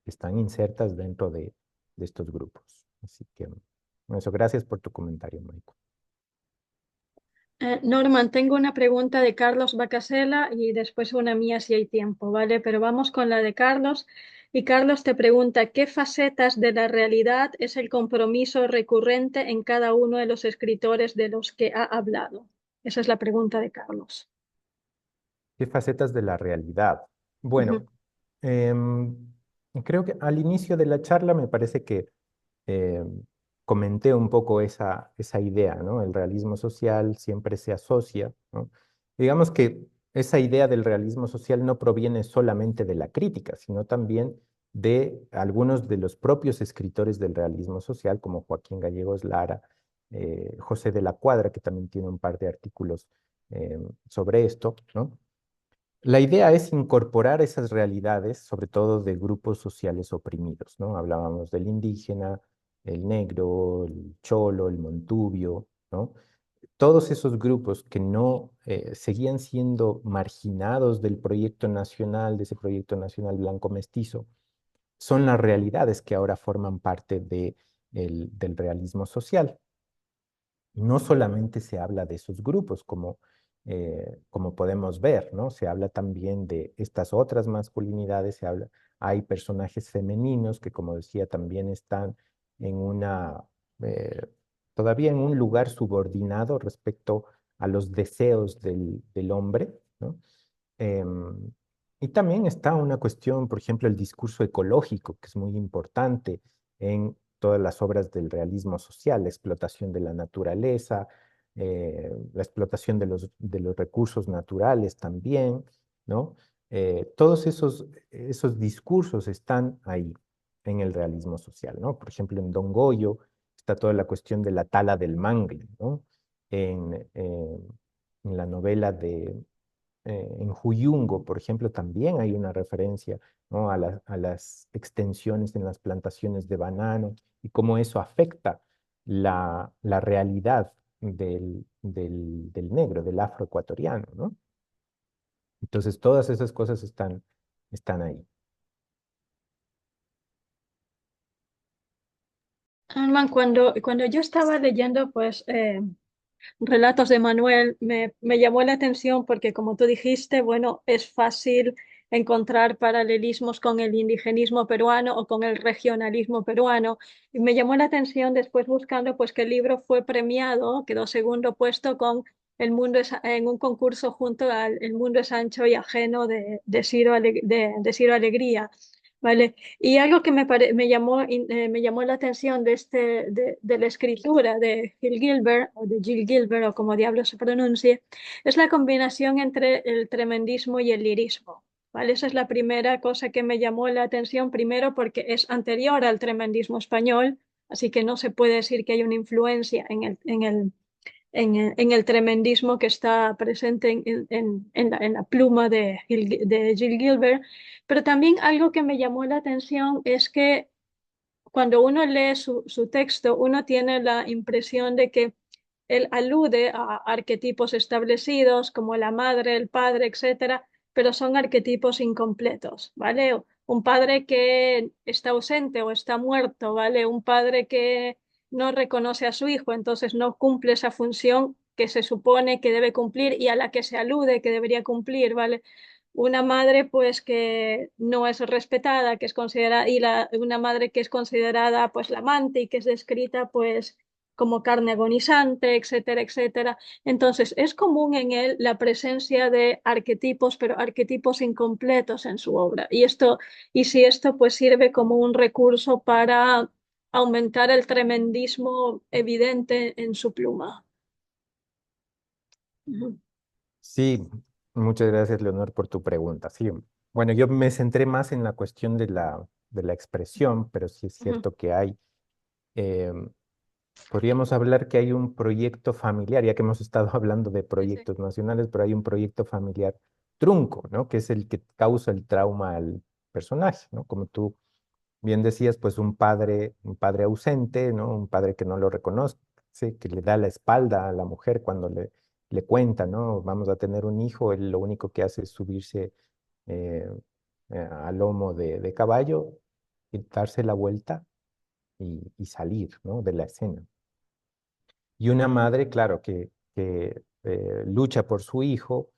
Que están insertas dentro de estos grupos. Así que, bueno, eso, gracias por tu comentario, Michael. Norman, tengo una pregunta de Carlos Bacasela y después una mía si hay tiempo, ¿vale? Pero vamos con la de Carlos. Y Carlos te pregunta, ¿qué facetas de la realidad es el compromiso recurrente en cada uno de los escritores de los que ha hablado? Esa es la pregunta de Carlos. ¿Qué facetas de la realidad? Ujú. Bueno, em, creo que al inicio de la charla me parece que eh, comenté un poco esa idea, ¿no? El realismo social siempre se asocia, ¿no? Digamos que esa idea del realismo social no proviene solamente de la crítica, sino también de algunos de los propios escritores del realismo social, como Joaquín Gallegos Lara, José de la Cuadra, que también tiene un par de artículos sobre esto, ¿no? La idea es incorporar esas realidades, sobre todo de grupos sociales oprimidos, ¿no? Hablábamos del indígena, el negro, el cholo, el montubio, ¿no? Todos esos grupos que no seguían siendo marginados del proyecto nacional, de ese proyecto nacional blanco mestizo, son las realidades que ahora forman parte del realismo social. No solamente se habla de esos grupos, como podemos ver, ¿no? Se habla también de estas otras masculinidades, hay personajes femeninos que, como decía, también están en eh, todavía en un lugar subordinado respecto a los deseos del hombre, ¿no? Em, y también está una cuestión, por ejemplo, el discurso ecológico, que es muy importante en todas las obras del realismo social, la explotación de la naturaleza, la explotación de los recursos naturales también, ¿no? Todos esos discursos están ahí en el realismo social, ¿no? Por ejemplo, en Don Goyo está toda la cuestión de la tala del mangle, ¿no? En la novela en Huyungo, por ejemplo, también hay una referencia, ¿no? A las extensiones en las plantaciones de banano y cómo eso afecta la realidad del negro, del afroecuatoriano, ¿no? Entonces, todas esas cosas están ahí. Arman, cuando yo estaba leyendo, pues, relatos de Manuel, me llamó la atención porque, como tú dijiste, bueno, es fácil encontrar paralelismos con el indigenismo peruano o con el regionalismo peruano. Y me llamó la atención después buscando, pues, que el libro fue premiado, quedó segundo puesto con en un concurso junto al El mundo es ancho y ajeno de Ciro Alegría. ¿Vale? Y algo que me llamó la atención de la escritura de Gil Gilbert, o de Jill Gilbert, o como diablo se pronuncie, es la combinación entre el tremendismo y el lirismo. ¿Vale? Esa es la primera cosa que me llamó la atención, primero porque es anterior al tremendismo español, así que no se puede decir que hay una influencia en el tremendismo que está presente en la pluma de Jill Gilbert. Pero también algo que me llamó la atención es que cuando uno lee su texto, uno tiene la impresión de que él alude a arquetipos establecidos como la madre, el padre, etcétera, pero son arquetipos incompletos, ¿vale? Un padre que está ausente o está muerto, ¿vale? Un padre que no reconoce a su hijo, entonces no cumple esa función que se supone que debe cumplir y a la que se alude que debería cumplir, ¿vale? Una madre pues que no es respetada, que es considerada, una madre que es considerada pues la amante y que es descrita pues como carne agonizante, etcétera, etcétera. Entonces, es común en él la presencia de arquetipos, pero arquetipos incompletos en su obra. Y si esto pues sirve como un recurso para aumentar el tremendismo evidente en su pluma. Ujú, Sí, muchas gracias, Leonor, por tu pregunta. Sí, bueno, yo me centré más en la cuestión de la expresión, pero sí es ujú. cierto que hay, eh, podríamos hablar que hay un proyecto familiar, ya que hemos estado hablando de Sí, sí. proyectos nacionales, pero hay un proyecto familiar trunco, ¿no? Que es el que causa el trauma al personaje, ¿no? Como tú bien decías, pues un padre ausente, ¿no? Un padre que no lo reconoce, que le da la espalda a la mujer cuando le cuenta, ¿no? Vamos a tener un hijo, él lo único que hace es subirse eh, al lomo de caballo y darse la vuelta y salir, ¿no? De la escena. Y una madre, claro, que lucha por su hijo,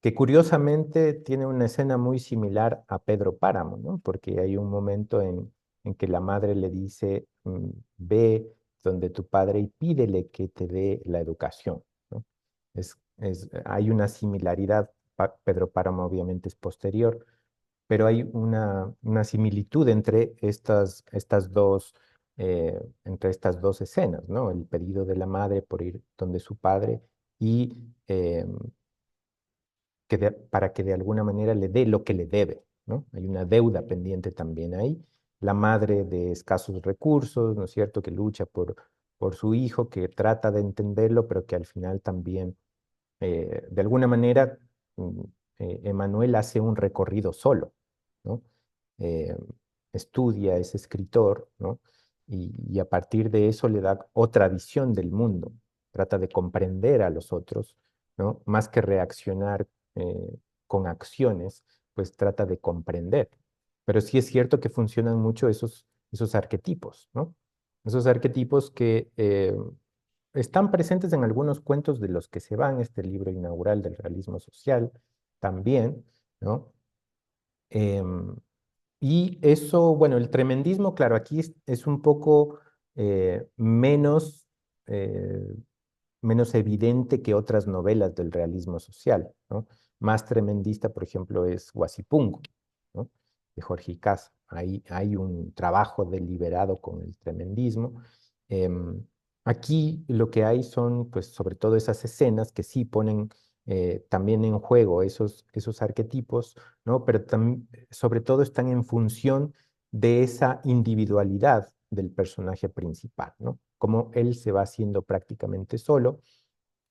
que curiosamente tiene una escena muy similar a Pedro Páramo, ¿no? Porque hay un momento en que la madre le dice, ve donde tu padre y pídele que te dé la educación, ¿no? Hay una similaridad, Pedro Páramo obviamente es posterior, pero hay una similitud entre estas dos escenas, ¿no? El pedido de la madre por ir donde su padre y eh, para que de alguna manera le dé lo que le debe, ¿no? Hay una deuda pendiente también ahí. La madre de escasos recursos, ¿no es cierto?, que lucha por su hijo, que trata de entenderlo, pero que al final también, de alguna manera, mm, Emanuel hace un recorrido solo, ¿no? Eh, Estudia, es escritor, ¿no? Y a partir de eso le da otra visión del mundo, trata de comprender a los otros, ¿no? Más que reaccionar con acciones, pues trata de comprender. Pero sí es cierto que funcionan mucho esos arquetipos, ¿no? Esos arquetipos que están presentes en algunos cuentos de los que se van, este libro inaugural del realismo social también, ¿no? Em, y eso, bueno, el tremendismo, claro, aquí es un poco menos, eh, menos evidente que otras novelas del realismo social, ¿no? Más tremendista, por ejemplo, es Huasipungo, ¿no? De Jorge Icaza. Ahí hay un trabajo deliberado con el tremendismo. Em, Aquí lo que hay son, pues, sobre todo esas escenas que sí ponen también en juego esos arquetipos, ¿no? Pero sobre todo están en función de esa individualidad del personaje principal, ¿no? Como él se va haciendo prácticamente solo.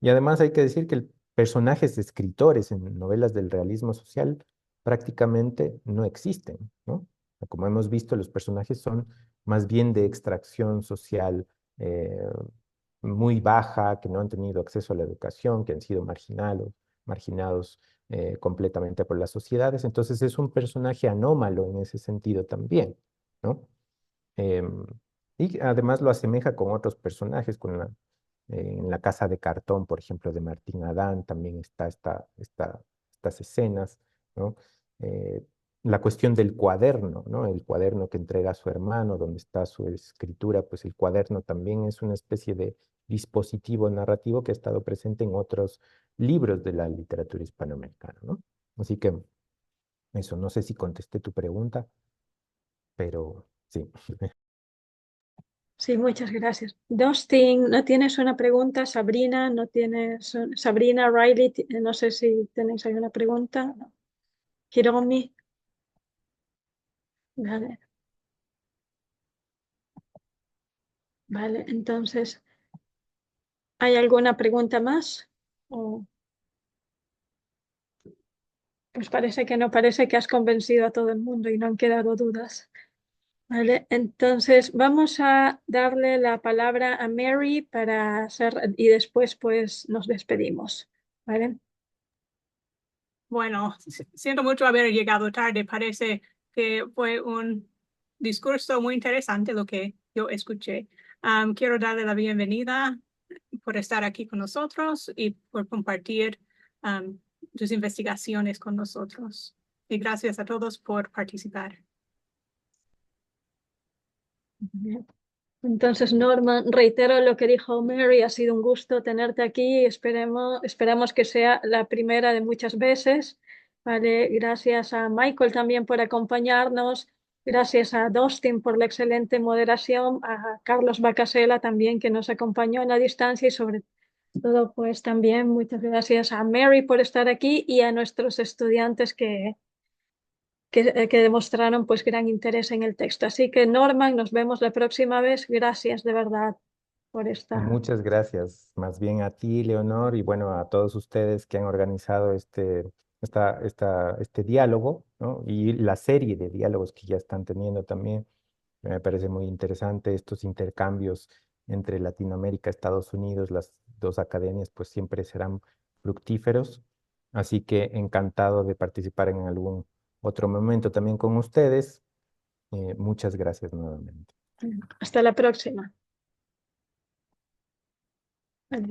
Y además hay que decir que el personajes de escritores en novelas del realismo social prácticamente no existen, ¿no? Como hemos visto, los personajes son más bien de extracción social muy baja, que no han tenido acceso a la educación, que han sido marginados completamente por las sociedades. Entonces es un personaje anómalo en ese sentido también, ¿no? Em, y además lo asemeja con otros personajes, en La Casa de Cartón, por ejemplo, de Martín Adán, también está estas escenas, ¿no? Eh, la cuestión del cuaderno, ¿no? El cuaderno que entrega a su hermano, donde está su escritura, pues el cuaderno también es una especie de dispositivo narrativo que ha estado presente en otros libros de la literatura hispanoamericana, ¿no? Así que eso, no sé si contesté tu pregunta, pero sí. Sí, muchas gracias. Dustin, ¿no tienes una pregunta? Sabrina, ¿no tienes? Sabrina, Riley, no sé si tenéis alguna pregunta. Hiromi, vale, vale. Entonces, ¿hay alguna pregunta más? O, pues parece que no, parece que has convencido a todo el mundo y no han quedado dudas. Vale, entonces vamos a darle la palabra a Mary para hacer y después pues nos despedimos. ¿Vale? Bueno, siento mucho haber llegado tarde. Parece que fue un discurso muy interesante lo que yo escuché. Quiero darle la bienvenida por estar aquí con nosotros y por compartir tus investigaciones con nosotros. Y gracias a todos por participar. Bien. Entonces, Norman, reitero lo que dijo Mary, ha sido un gusto tenerte aquí. Esperamos que sea la primera de muchas veces. Vale, gracias a Michael también por acompañarnos. Gracias a Dustin por la excelente moderación, a Carlos Bacasela también que nos acompañó en la distancia y sobre todo pues también muchas gracias a Mary por estar aquí y a nuestros estudiantes que demostraron pues gran interés en el texto. Así que Norman, nos vemos la próxima vez. Gracias de verdad por esta. Muchas gracias, más bien a ti, Leonor, y bueno, a todos ustedes que han organizado este diálogo, ¿no? Y la serie de diálogos que ya están teniendo también. Me parece muy interesante estos intercambios entre Latinoamérica y Estados Unidos. Las dos academias pues siempre serán fructíferos. Así que encantado de participar en algún otro momento también con ustedes. Muchas gracias nuevamente. Hasta la próxima.